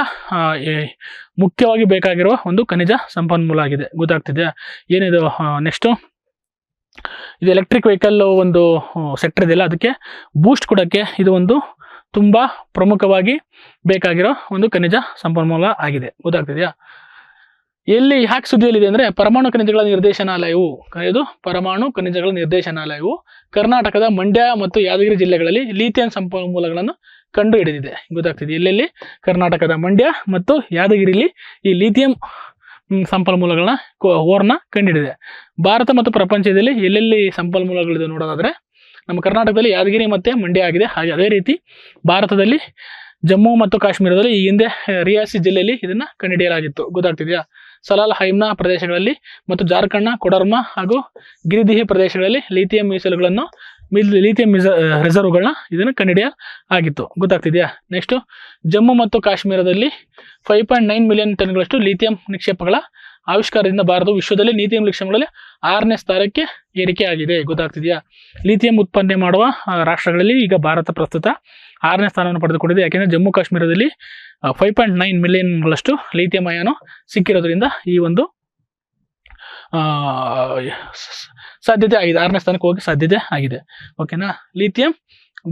S1: ಮುಖ್ಯವಾಗಿ ಬೇಕಾಗಿರುವ ಒಂದು ಖನಿಜ ಸಂಪನ್ಮೂಲ ಆಗಿದೆ. ಗೊತ್ತಾಗ್ತಿದೆಯಾ? ಏನಿದು ನೆಕ್ಸ್ಟು ಇದು ಎಲೆಕ್ಟ್ರಿಕ್ ವೆಹಿಕಲ್ ಒಂದು ಸೆಕ್ಟರ್ ಇದೆಯಲ್ಲ, ಅದಕ್ಕೆ ಬೂಸ್ಟ್ ಕೊಡೋಕ್ಕೆ ಇದು ಒಂದು ತುಂಬ ಪ್ರಮುಖವಾಗಿ ಬೇಕಾಗಿರೋ ಒಂದು ಖನಿಜ ಸಂಪನ್ಮೂಲ ಆಗಿದೆ. ಗೊತ್ತಾಗ್ತಿದೆಯಾ? ಯಾಕೆ ಸುದ್ದಿಯಲ್ಲಿದೆ ಅಂದರೆ ಪರಮಾಣು ಖನಿಜಗಳ ನಿರ್ದೇಶನಾಲಯವು ಕರ್ನಾಟಕದ ಮಂಡ್ಯ ಮತ್ತು ಯಾದಗಿರಿ ಜಿಲ್ಲೆಗಳಲ್ಲಿ ಲಿಥಿಯಂ ಸಂಪನ್ಮೂಲಗಳನ್ನು ಕಂಡು ಹಿಡಿದಿದೆ. ಗೊತ್ತಾಗ್ತಿದೆ? ಎಲ್ಲೆಲ್ಲಿ? ಕರ್ನಾಟಕದ ಮಂಡ್ಯ ಮತ್ತು ಯಾದಗಿರಿಲಿ ಈ ಲಿಥಿಯಂ ಸಂಪನ್ಮೂಲಗಳನ್ನ ಓರ್ನ ಕಂಡುಹಿಡಿದೆ. ಭಾರತ ಮತ್ತು ಪ್ರಪಂಚದಲ್ಲಿ ಎಲ್ಲೆಲ್ಲಿ ಸಂಪನ್ಮೂಲಗಳಿದೆ ನೋಡೋದಾದ್ರೆ ನಮ್ಮ ಕರ್ನಾಟಕದಲ್ಲಿ ಯಾದಗಿರಿ ಮತ್ತು ಮಂಡ್ಯ ಆಗಿದೆ. ಹಾಗೆ ಅದೇ ರೀತಿ ಭಾರತದಲ್ಲಿ ಜಮ್ಮು ಮತ್ತು ಕಾಶ್ಮೀರದಲ್ಲಿ ಈ ಹಿಂದೆ ರಿಯಾಸಿ ಜಿಲ್ಲೆಯಲ್ಲಿ ಇದನ್ನ ಕಂಡುಹಿಡಿಯಲಾಗಿತ್ತು. ಗೊತ್ತಾಗ್ತಿದೆಯಾ? ಸಲಾಲ್ ಹೈಮ್ನಾ ಪ್ರದೇಶಗಳಲ್ಲಿ ಮತ್ತು ಜಾರ್ಖಂಡ್ನ ಕೊಡರ್ಮಾ ಹಾಗೂ ಗಿರಿದಿಹಿ ಪ್ರದೇಶಗಳಲ್ಲಿ ಲಿಥಿಯಂ ಮೀಸಲುಗಳನ್ನು ಲಿಥಿಯಂ ರಿಸರ್ವ್ಗಳನ್ನ ಇದನ್ನು ಕಂಡುಹಿಡಿಯ ಆಗಿತ್ತು. ಗೊತ್ತಾಗ್ತಿದೆಯಾ? ನೆಕ್ಸ್ಟ್ ಜಮ್ಮು ಮತ್ತು ಕಾಶ್ಮೀರದಲ್ಲಿ 5.9 ಮಿಲಿಯನ್ ಟನ್ಗಳಷ್ಟು ಲಿಥಿಯಂ ನಿಕ್ಷೇಪಗಳ ಆವಿಷ್ಕಾರದಿಂದ ಭಾರತವು ವಿಶ್ವದಲ್ಲಿ ಲಿಥಿಯಂ ನಿಕ್ಷೇಪಗಳಲ್ಲಿ 6ನೇ ಸ್ಥಾನಕ್ಕೆ ಏರಿಕೆ ಆಗಿದೆ. ಗೊತ್ತಾಗ್ತಿದೆಯಾ? ಲಿಥಿಯಂ ಉತ್ಪಾದನೆ ಮಾಡುವ ರಾಷ್ಟ್ರಗಳಲ್ಲಿ ಈಗ ಭಾರತ ಪ್ರಸ್ತುತ 6ನೇ ಸ್ಥಾನವನ್ನು ಪಡೆದುಕೊಂಡಿದೆ. ಯಾಕೆಂದರೆ ಜಮ್ಮು ಕಾಶ್ಮೀರದಲ್ಲಿ 5.9 ಮಿಲಿಯನ್ಗಳಷ್ಟು ಲಿಥಿಯಂ ಅಯಾನು ಸಿಕ್ಕಿರೋದ್ರಿಂದ ಈ ಒಂದು ಸಾಧ್ಯತೆ ಆಗಿದೆ, 6ನೇ ಸ್ಥಾನಕ್ಕೆ ಹೋಗಿ ಸಾಧ್ಯತೆ ಆಗಿದೆ. ಓಕೆನಾ? Lithium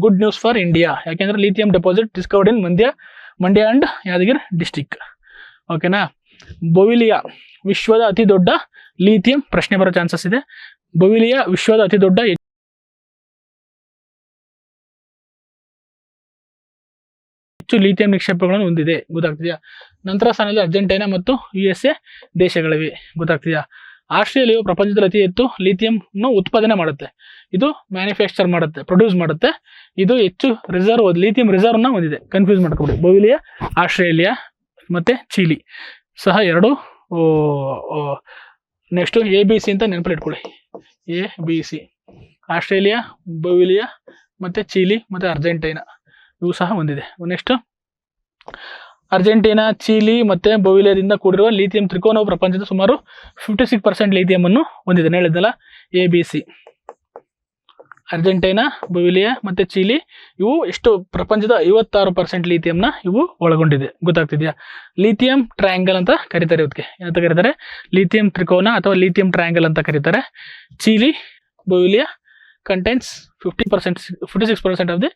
S1: good news for India. ಯಾಕೆಂದ್ರೆ lithium deposit discovered in Mandya and Yadagiri district. ಓಕೆನಾ? ಬೊವಿಲಿಯಾ ವಿಶ್ವದ ಅತಿ ದೊಡ್ಡ ಲಿಥಿಯಂ, ಪ್ರಶ್ನೆ ಬರೋ ಚಾನ್ಸಸ್ ಇದೆ. ಬೊವಿಲಿಯಾ ವಿಶ್ವದ ಅತಿ ದೊಡ್ಡ ಹೆಚ್ಚು ಲಿಥಿಯಂ ನಿಕ್ಷೇಪಗಳನ್ನು ಹೊಂದಿದೆ. ಗೊತ್ತಾಗ್ತಿದೆಯಾ? ನಂತರ ಸ್ಥಾನದಲ್ಲಿ ಅರ್ಜೆಂಟೈನಾ ಮತ್ತು USA ದೇಶಗಳಿವೆ. ಗೊತ್ತಾಗ್ತಿದೆಯಾ? ಆಸ್ಟ್ರೇಲಿಯಾವು ಪ್ರಪಂಚದಲ್ಲಿ ಅತಿ ಹೆಚ್ಚು ಲಿಥಿಯಂನ ಉತ್ಪಾದನೆ ಮಾಡುತ್ತೆ. ಇದು ಮ್ಯಾನುಫ್ಯಾಕ್ಚರ್ ಮಾಡುತ್ತೆ, ಪ್ರೊಡ್ಯೂಸ್ ಮಾಡುತ್ತೆ. ಇದು ಹೆಚ್ಚು ಲಿಥಿಯಂ ರಿಸರ್ವ್ನ ಹೊಂದಿದೆ. ಕನ್ಫ್ಯೂಸ್ ಮಾಡ್ಕೊಬಿಡಿ. ಬೊವಿಲಿಯಾ, ಆಸ್ಟ್ರೇಲಿಯಾ ಮತ್ತೆ ಚಿಲಿ ಸಹ ಎರಡು. ನೆಕ್ಸ್ಟ್ ABC ಅಂತ ನೆನಪಲ್ಲಿ ಇಟ್ಕೊಳ್ಳಿ. ABC ಆಸ್ಟ್ರೇಲಿಯಾ, ಬೊವಿಲಿಯಾ ಮತ್ತೆ ಚಿಲಿ ಮತ್ತೆ ಅರ್ಜೆಂಟೈನಾ ಇವು ಸಹ ಹೊಂದಿದೆ. ನೆಕ್ಸ್ಟ್ ಅರ್ಜೆಂಟೀನಾ, ಚಿಲಿ ಮತ್ತೆ ಬೊವಿಲಿಯಾದಿಂದ ಕೂಡಿರುವ ಲಿಥಿಯಂ ತ್ರಿಕೋನವು ಪ್ರಪಂಚದ ಸುಮಾರು 56% ಲಿಥಿಯಂ ಅನ್ನು ಹೊಂದಿದೆ. ಹೇಳಿದ್ನಲ್ಲ, ABC ಅರ್ಜೆಂಟೈನಾ, ಬೊವಿಲಿಯಾ ಮತ್ತೆ ಚಿಲಿ ಇವು ಎಷ್ಟು ಪ್ರಪಂಚದ 56% ಲಿಥಿಯಂನ ಇವು ಒಳಗೊಂಡಿದೆ. ಗೊತ್ತಾಗ್ತಿದೆಯಾ? ಲಿಥಿಯಂ ಟ್ರಯಾಂಗಲ್ ಅಂತ ಕರೀತಾರೆ. ಇದಕ್ಕೆ ಏನಂತ ಕರೀತಾರೆ? ಲಿಥಿಯಂ ತ್ರಿಕೋನ ಅಥವಾ ಲಿಥಿಯಂ ಟ್ರಯಾಂಗಲ್ ಅಂತ ಕರೀತಾರೆ. Chile, Bolivia contains 56% of the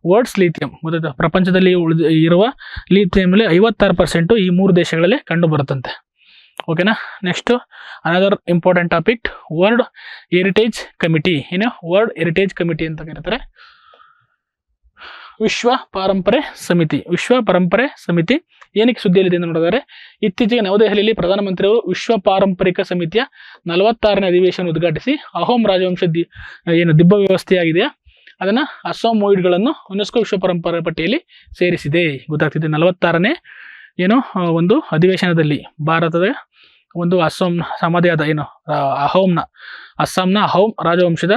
S1: world's lithium. ಗೊತ್ತಾಯ್ತಾ? ಪ್ರಪಂಚದಲ್ಲಿ ಇರುವ ಲಿಥಿಯಂನಲ್ಲಿ 56% ಈ 3 ದೇಶಗಳಲ್ಲಿ ಕಂಡು ಬರುತ್ತಂತೆ. ಓಕೆನಾ? Next another important topic, world heritage committee. ಏನು ವರ್ಲ್ಡ್ ಹೆರಿಟೇಜ್ ಕಮಿಟಿ ಅಂತ ಕರೀತಾರೆ? ವಿಶ್ವ ಪರಂಪರೆ ಸಮಿತಿ. ವಿಶ್ವ ಪರಂಪರೆ ಸಮಿತಿ ಏನಕ್ಕೆ ಸುದ್ದಿಯಲ್ಲಿದೆ ಅಂತ ನೋಡಿದರೆ, ಇತ್ತೀಚೆಗೆ ನವದೆಹಲಿಯಲ್ಲಿ ಪ್ರಧಾನಮಂತ್ರಿಯವರು ವಿಶ್ವ ಪಾರಂಪರಿಕ ಸಮಿತಿಯ 46ನೇ ಅಧಿವೇಶನ ಉದ್ಘಾಟಿಸಿ ಅಹೋಮ್ ರಾಜವಂಶ ಏನು ದಿಬ್ಬ ವ್ಯವಸ್ಥೆಯಾಗಿದೆಯಾ ಅದನ್ನು ಅಸೋಮೋಯಿಡ್ಗಳನ್ನು ಯುನೆಸ್ಕೋ ವಿಶ್ವ ಪರಂಪರೆ ಪಟ್ಟಿಯಲ್ಲಿ ಸೇರಿಸಿದೆ. ಗೊತ್ತಾಗ್ತಿದೆ? 46ನೇ ಏನು ಒಂದು ಅಧಿವೇಶನದಲ್ಲಿ ಭಾರತದ ಒಂದು ಸಮಾಧಿಯಾದ ಏನು ಅಸ್ಸಾಂನ ಅಹೋಮ್ ರಾಜವಂಶದ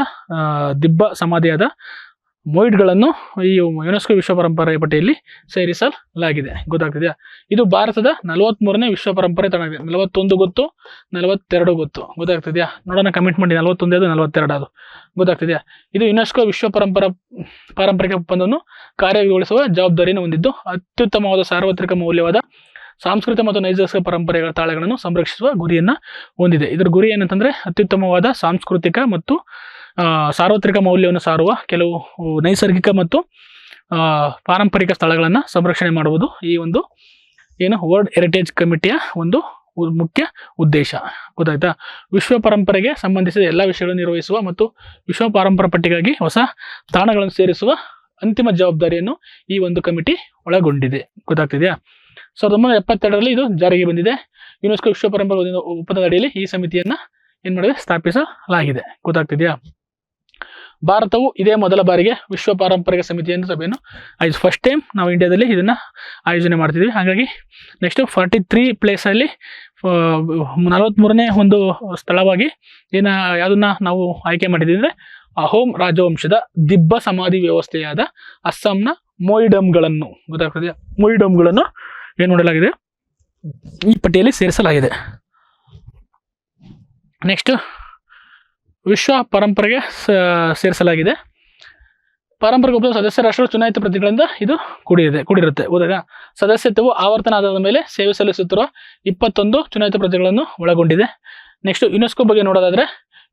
S1: ದಿಬ್ಬ ಸಮಾಧಿಯಾದ ಮೊಯಿಡ್ಗಳನ್ನು ಈ ಯುನೆಸ್ಕೋ ವಿಶ್ವ ಪರಂಪರೆ ಪಟ್ಟಿಯಲ್ಲಿ ಸೇರಿಸಲಾಗಿದೆ. ಗೊತ್ತಾಗ್ತಿದೆಯಾ? ಇದು ಭಾರತದ 43ನೇ ವಿಶ್ವ ಪರಂಪರೆ ತಾಣವಾಗಿದೆ. 41 ಗೊತ್ತು, 42 ಗೊತ್ತು. ಗೊತ್ತಾಗ್ತಿದೆಯಾ? ನೋಡೋಣ, ಕಮೆಂಟ್ ಮಾಡಿ. 41 ಅದು 42 ಅದು ಗೊತ್ತಾಗ್ತಿದೆಯಾ? ಇದು ಯುನೆಸ್ಕೋ ವಿಶ್ವ ಪಾರಂಪರಿಕ ಒಪ್ಪಂದವನ್ನು ಕಾರ್ಯಗತಗೊಳಿಸುವ ಜವಾಬ್ದಾರಿಯನ್ನು ಹೊಂದಿದ್ದು, ಅತ್ಯುತ್ತಮವಾದ ಸಾರ್ವತ್ರಿಕ ಮೌಲ್ಯವಾದ ಸಾಂಸ್ಕೃತಿಕ ಮತ್ತು ನೈಸರ್ಗಿಕ ಪರಂಪರೆಗಳ ತಾಳಗಳನ್ನು ಸಂರಕ್ಷಿಸುವ ಗುರಿಯನ್ನು ಹೊಂದಿದೆ. ಇದರ ಗುರಿ ಏನಂತಂದ್ರೆ, ಅತ್ಯುತ್ತಮವಾದ ಸಾಂಸ್ಕೃತಿಕ ಮತ್ತು ಸಾರ್ವತ್ರಿಕ ಮೌಲ್ಯವನ್ನು ಸಾರುವ ಕೆಲವು ನೈಸರ್ಗಿಕ ಮತ್ತು ಪಾರಂಪರಿಕ ಸ್ಥಳಗಳನ್ನು ಸಂರಕ್ಷಣೆ ಮಾಡುವುದು ಈ ಒಂದು ಏನು ವರ್ಲ್ಡ್ ಹೆರಿಟೇಜ್ ಕಮಿಟಿಯ ಒಂದು ಮುಖ್ಯ ಉದ್ದೇಶ. ಗೊತ್ತಾಯ್ತಾ? ವಿಶ್ವ ಪರಂಪರೆಗೆ ಸಂಬಂಧಿಸಿದ ಎಲ್ಲ ವಿಷಯಗಳನ್ನು ನಿರ್ವಹಿಸುವ ಮತ್ತು ವಿಶ್ವ ಪಾರಂಪರೆ ಪಟ್ಟಿಗಾಗಿ ಹೊಸ ತಾಣಗಳನ್ನು ಸೇರಿಸುವ ಅಂತಿಮ ಜವಾಬ್ದಾರಿಯನ್ನು ಈ ಒಂದು ಕಮಿಟಿ ಒಳಗೊಂಡಿದೆ. ಗೊತ್ತಾಗ್ತಿದೆಯಾ? 1972ರಲ್ಲಿ ಇದು ಜಾರಿಗೆ ಬಂದಿದೆ. ಯುನೆಸ್ಕೋ ವಿಶ್ವ ಪರಂಪರೆ ಒಪ್ಪಂದದ ಅಡಿಯಲ್ಲಿ ಈ ಸಮಿತಿಯನ್ನ ಏನ್ ಮಾಡಿದೆ? ಸ್ಥಾಪಿಸಲಾಗಿದೆ. ಗೊತ್ತಾಗ್ತಿದೆಯಾ? ಭಾರತವು ಇದೇ ಮೊದಲ ಬಾರಿಗೆ ವಿಶ್ವ ಪಾರಂಪರಿಕ ಸಮಿತಿಯನ್ನು ಸಭೆಯನ್ನು ಫಸ್ಟ್ ಟೈಮ್ ನಾವು ಇಂಡಿಯಾದಲ್ಲಿ ಇದನ್ನ ಆಯೋಜನೆ ಮಾಡ್ತಿದ್ವಿ. ಹಾಗಾಗಿ ನೆಕ್ಸ್ಟ್ 43 ಪ್ಲೇಸಲ್ಲಿ 43ನೇ ಒಂದು ಸ್ಥಳವಾಗಿ ಯಾವುದನ್ನ ನಾವು ಆಯ್ಕೆ ಮಾಡಿದ್ವಿ ಅಂದರೆ ಅಹೋಮ್ ರಾಜವಂಶದ ದಿಬ್ಬ ಸಮಾಧಿ ವ್ಯವಸ್ಥೆಯಾದ ಅಸ್ಸಾಂನ ಮೊಯಿಡಮ್ಗಳನ್ನು, ಗೊತ್ತಾಗ್ತದೆ, ಮೊಯಿಡಮ್ಗಳನ್ನು ಏನು ಮಾಡಲಾಗಿದೆ? ಈ ಪಟ್ಟಿಯಲ್ಲಿ ಸೇರಿಸಲಾಗಿದೆ. ನೆಕ್ಸ್ಟ್ ವಿಶ್ವ ಪರಂಪರೆಗೆ ಸೇರಿಸಲಾಗಿದೆ. ಪಾರಂಪರಿಕ ಒಪ್ಪಂದ ಸದಸ್ಯ ರಾಷ್ಟ್ರಗಳು ಚುನಾಯಿತ ಪ್ರತಿಗಳಿಂದ ಇದು ಕೂಡಿರುತ್ತೆ. ಹೋದಾಗ ಸದಸ್ಯತ್ವವು ಆವರ್ತನ ಆಧಾರದ ಮೇಲೆ ಸೇವೆ ಸಲ್ಲಿಸುತ್ತಿರುವ 21 ಚುನಾಯಿತ ಪ್ರತಿಗಳನ್ನು ಒಳಗೊಂಡಿದೆ. ನೆಕ್ಸ್ಟ್ ಯುನೆಸ್ಕೋ ಬಗ್ಗೆ ನೋಡೋದಾದ್ರೆ,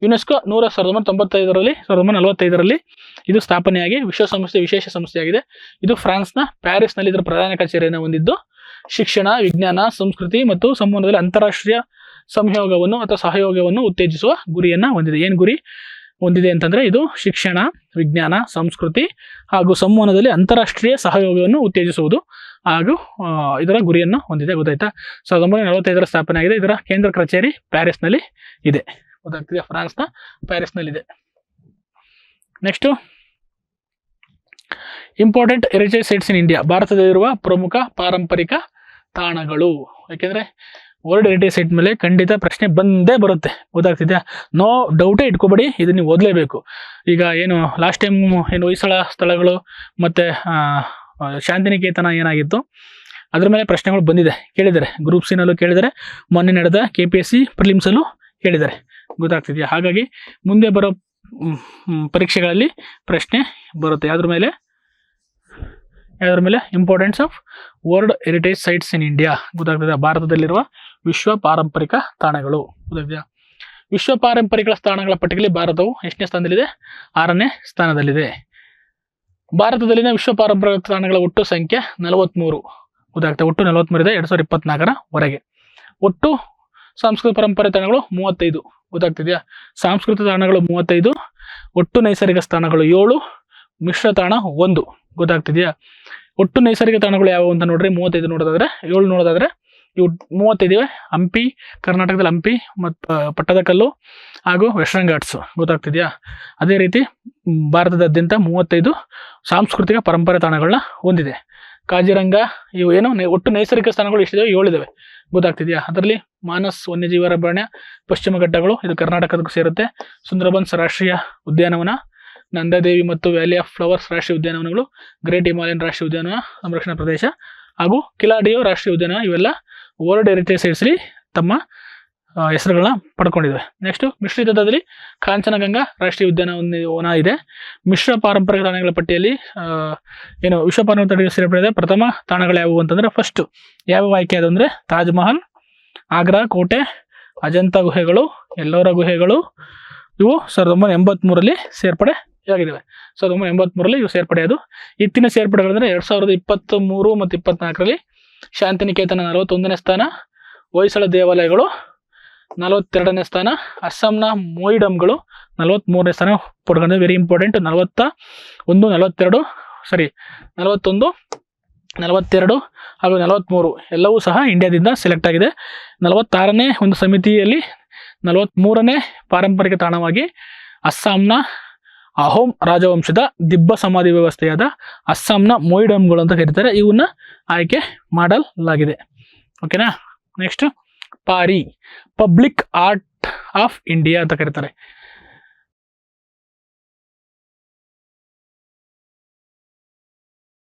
S1: ಯುನೆಸ್ಕೋ 1945ರಲ್ಲಿ ಇದು ಸ್ಥಾಪನೆಯಾಗಿ ವಿಶ್ವಸಂಸ್ಥೆ ವಿಶೇಷ ಸಂಸ್ಥೆಯಾಗಿದೆ. ಇದು ಫ್ರಾನ್ಸ್ನ ಪ್ಯಾರಿಸ್ನಲ್ಲಿ ಇದರ ಪ್ರಧಾನ ಕಚೇರಿಯನ್ನು ಹೊಂದಿದ್ದು, ಶಿಕ್ಷಣ, ವಿಜ್ಞಾನ, ಸಂಸ್ಕೃತಿ ಮತ್ತು ಸಂವಹನದಲ್ಲಿ ಅಂತಾರಾಷ್ಟ್ರೀಯ ಸಂಯೋಗವನ್ನು ಅಥವಾ ಸಹಯೋಗವನ್ನು ಉತ್ತೇಜಿಸುವ ಗುರಿಯನ್ನು ಹೊಂದಿದೆ. ಏನು ಗುರಿ ಹೊಂದಿದೆ ಅಂತಂದ್ರೆ, ಇದು ಶಿಕ್ಷಣ, ವಿಜ್ಞಾನ, ಸಂಸ್ಕೃತಿ ಹಾಗೂ ಸಂವಹನದಲ್ಲಿ ಅಂತಾರಾಷ್ಟ್ರೀಯ ಸಹಯೋಗವನ್ನು ಉತ್ತೇಜಿಸುವುದು ಹಾಗೂ ಇದರ ಗುರಿಯನ್ನು ಹೊಂದಿದೆ. ಗೊತ್ತಾಯ್ತಾ? 1945 ಸ್ಥಾಪನೆ ಆಗಿದೆ. ಇದರ ಕೇಂದ್ರ ಕಚೇರಿ ಪ್ಯಾರಿಸ್ನಲ್ಲಿ ಇದೆ. ಗೊತ್ತಾಗ್ತಿದೆ? ಫ್ರಾನ್ಸ್ನ ಪ್ಯಾರಿಸ್ನಲ್ಲಿದೆ. Next important heritage sites in India. ಭಾರತದಲ್ಲಿರುವ ಪ್ರಮುಖ ಪಾರಂಪರಿಕ ತಾಣಗಳು. ಯಾಕೆಂದ್ರೆ ವರ್ಲ್ಡ್ ಹೆರಿಟೇಜ್ ಸೈಟ್ ಮೇಲೆ ಖಂಡಿತ ಪ್ರಶ್ನೆ ಬಂದೇ ಬರುತ್ತೆ, ಗೊತ್ತಾಗ್ತಿದ್ಯಾ? ನೋ ಡೌಟೇ ಇಟ್ಕೋಬೇಡಿ, ಇದು ನೀವು ಓದಲೇಬೇಕು. ಈಗ ಏನು ಲಾಸ್ಟ್ ಟೈಮ್ ಏನು ಹೊಯ್ಸಳ ಸ್ಥಳಗಳು ಮತ್ತು ಶಾಂತಿನಿಕೇತನ ಏನಾಗಿತ್ತು ಅದ್ರ ಮೇಲೆ ಪ್ರಶ್ನೆಗಳು ಬಂದಿದೆ, ಕೇಳಿದ್ದಾರೆ. ಗ್ರೂಪ್ ಸಿನಲ್ಲೂ ಕೇಳಿದ್ದಾರೆ, ಮೊನ್ನೆ ನಡೆದ KPSC ಪ್ರಿಲಿಮ್ಸಲ್ಲೂ ಕೇಳಿದ್ದಾರೆ, ಗೊತ್ತಾಗ್ತಿದೆಯಾ? ಹಾಗಾಗಿ ಮುಂದೆ ಬರೋ ಪರೀಕ್ಷೆಗಳಲ್ಲಿ ಪ್ರಶ್ನೆ ಬರುತ್ತೆ. ಯಾವ್ದ್ರ ಮೇಲೆ importance of world heritage sites in India, ಗೊತ್ತಾಗ್ತದೆ? ಭಾರತದಲ್ಲಿರುವ ವಿಶ್ವ ಪಾರಂಪರಿಕ ತಾಣಗಳು, ಗೊತ್ತಾಗ್ತದೆಯಾ? ವಿಶ್ವ ಪಾರಂಪರಿಕ ತಾಣಗಳ ಪಟ್ಟಿಯಲ್ಲಿ ಭಾರತವು ಎಷ್ಟನೇ ಸ್ಥಾನದಲ್ಲಿದೆ? 6ನೇ ಸ್ಥಾನದಲ್ಲಿದೆ. ಭಾರತದಲ್ಲಿನ ವಿಶ್ವ ಪಾರಂಪರಿಕ ತಾಣಗಳ ಒಟ್ಟು ಸಂಖ್ಯೆ 43, ಗೊತ್ತಾಗ್ತದೆ? ಒಟ್ಟು 43 ಇದೆ 2024 ಒಟ್ಟು ಸಾಂಸ್ಕೃತಿಕ ಪರಂಪರೆ ತಾಣಗಳು 35, ಗೊತ್ತಾಗ್ತಿದೆಯಾ? ಸಾಂಸ್ಕೃತಿಕ ತಾಣಗಳು 35, ಒಟ್ಟು ನೈಸರ್ಗಿಕ ತಾಣಗಳು 7, ಮಿಶ್ರ ತಾಣ 1, ಗೊತ್ತಾಗ್ತಿದೆಯಾ? ಒಟ್ಟು ನೈಸರ್ಗಿಕ ತಾಣಗಳು ಯಾವುವು ಅಂತ ನೋಡ್ರಿ, 35 ನೋಡೋದಾದ್ರೆ, 7 ನೋಡೋದಾದ್ರೆ ಇವು 35 ಹಂಪಿ, ಕರ್ನಾಟಕದಲ್ಲಿ ಹಂಪಿ ಮತ್ತು ಪಟ್ಟದಕಲ್ಲು ಹಾಗೂ ವೆಸ್ಟರ್ನ್ ಘಾಟ್ಸ್, ಗೊತ್ತಾಗ್ತಿದೆಯಾ? ಅದೇ ರೀತಿ ಭಾರತದಾದ್ಯಂತ 35 ಸಾಂಸ್ಕೃತಿಕ ಪರಂಪರೆ ತಾಣಗಳನ್ನ ಹೊಂದಿದೆ. ಕಾಜಿರಂಗ ಇವು ಏನು ಒಟ್ಟು ನೈಸರ್ಗಿಕ ಸ್ಥಾನಗಳು ಎಷ್ಟಿದಾವೆ? 7 ಇದಾವೆ, ಗೊತ್ತಾಗ್ತಿದೆಯಾ? ಅದರಲ್ಲಿ ಮಾನಸ್ ವನ್ಯಜೀವಿ ಅಭಯಾರಣ್ಯ ಪಶ್ಚಿಮ ಘಟ್ಟಗಳು, ಇದು ಕರ್ನಾಟಕಕ್ಕೂ ಸೇರುತ್ತೆ. ಸುಂದರಬನ್ಸ್ ರಾಷ್ಟ್ರೀಯ ಉದ್ಯಾನವನ, ನಂದಾದೇವಿ ಮತ್ತು ವ್ಯಾಲಿ ಆಫ್ ಫ್ಲವರ್ಸ್ ರಾಷ್ಟ್ರೀಯ ಉದ್ಯಾನವನಗಳು, ಗ್ರೇಟ್ ಹಿಮಾಲಯನ್ ರಾಷ್ಟ್ರೀಯ ಉದ್ಯಾನವನ ಸಂರಕ್ಷಣಾ ಪ್ರದೇಶ ಹಾಗೂ ಕಿಲಾಡಿಯೋ ರಾಷ್ಟ್ರೀಯ ಉದ್ಯಾನವನ, ಇವೆಲ್ಲ ವರ್ಲ್ಡ್ ಹೆರಿಟೇಜ್ ಸೈಟ್ಸ್ಲಿ ತಮ್ಮ ಹೆಸರುಗಳನ್ನ ಪಡ್ಕೊಂಡಿವೆ. ನೆಕ್ಸ್ಟ್ ಮಿಶ್ರಿತದಲ್ಲಿ ಕಾಂಚನಗಂಗಾ ರಾಷ್ಟ್ರೀಯ ಉದ್ಯಾನವನ ಇದೆ. ಮಿಶ್ರ ಪಾರಂಪರಿಕ ತಾಣಗಳ ಪಟ್ಟಿಯಲ್ಲಿ ಏನು ವಿಶ್ವ ಪಾರಂಪರಿಕ ತಾಣಗಳಿಗೆ ಸೇರ್ಪಡೆ ಪ್ರಥಮ ತಾಣಗಳು ಯಾವುವು ಅಂತಂದ್ರೆ, ಫಸ್ಟ್ ಯಾವ ಆಯ್ಕೆ ಅದು ಅಂದರೆ ತಾಜ್ ಮಹಲ್, ಆಗ್ರಾ ಕೋಟೆ, ಅಜಂತಾ ಗುಹೆಗಳು, ಎಲ್ಲೋರಾ ಗುಹೆಗಳು, ಇವು 1983 ಸೇರ್ಪಡೆ ಆಗಿದ್ದಾವೆ. 1983 ಇವು ಸೇರ್ಪಡೆಯಾದು. ಇತ್ತಿನ ಸೇರ್ಪಡೆಗಳಂದ್ರೆ 2023 ಮತ್ತು 2024 ಶಾಂತಿನಿಕೇತನ 41ನೇ ಸ್ಥಾನ, ಹೊಯ್ಸಳ ದೇವಾಲಯಗಳು 42ನೇ ಸ್ಥಾನ, ಅಸ್ಸಾಂನ ಮೊಯಿಡಮ್ಗಳು 43ನೇ ಸ್ಥಾನ ಪಡ್ಕೊಂಡಿದೆ. Very important. 41, 42 ಹಾಗೂ 43 ಎಲ್ಲವೂ ಸಹ ಇಂಡಿಯಾದಿಂದ ಸೆಲೆಕ್ಟ್ ಆಗಿದೆ. 46ನೇ ಒಂದು ಸಮಿತಿಯಲ್ಲಿ 43ನೇ ಪಾರಂಪರಿಕ ತಾಣವಾಗಿ ಅಸ್ಸಾಂನ ಅಹೋಮ್ ರಾಜವಂಶದ ದಿಬ್ಬ ಸಮಾಧಿ ವ್ಯವಸ್ಥೆಯಾದ ಅಸ್ಸಾಂನ ಮೊಯಿಡಮ್ಗಳು ಅಂತ ಕರೀತಾರೆ, ಇವನ್ನ ಆಯ್ಕೆ ಮಾಡಲಾಗಿದೆ. ಓಕೆನಾ? Next Pari, public art of India ಅಂತ ಕರೀತಾರೆ.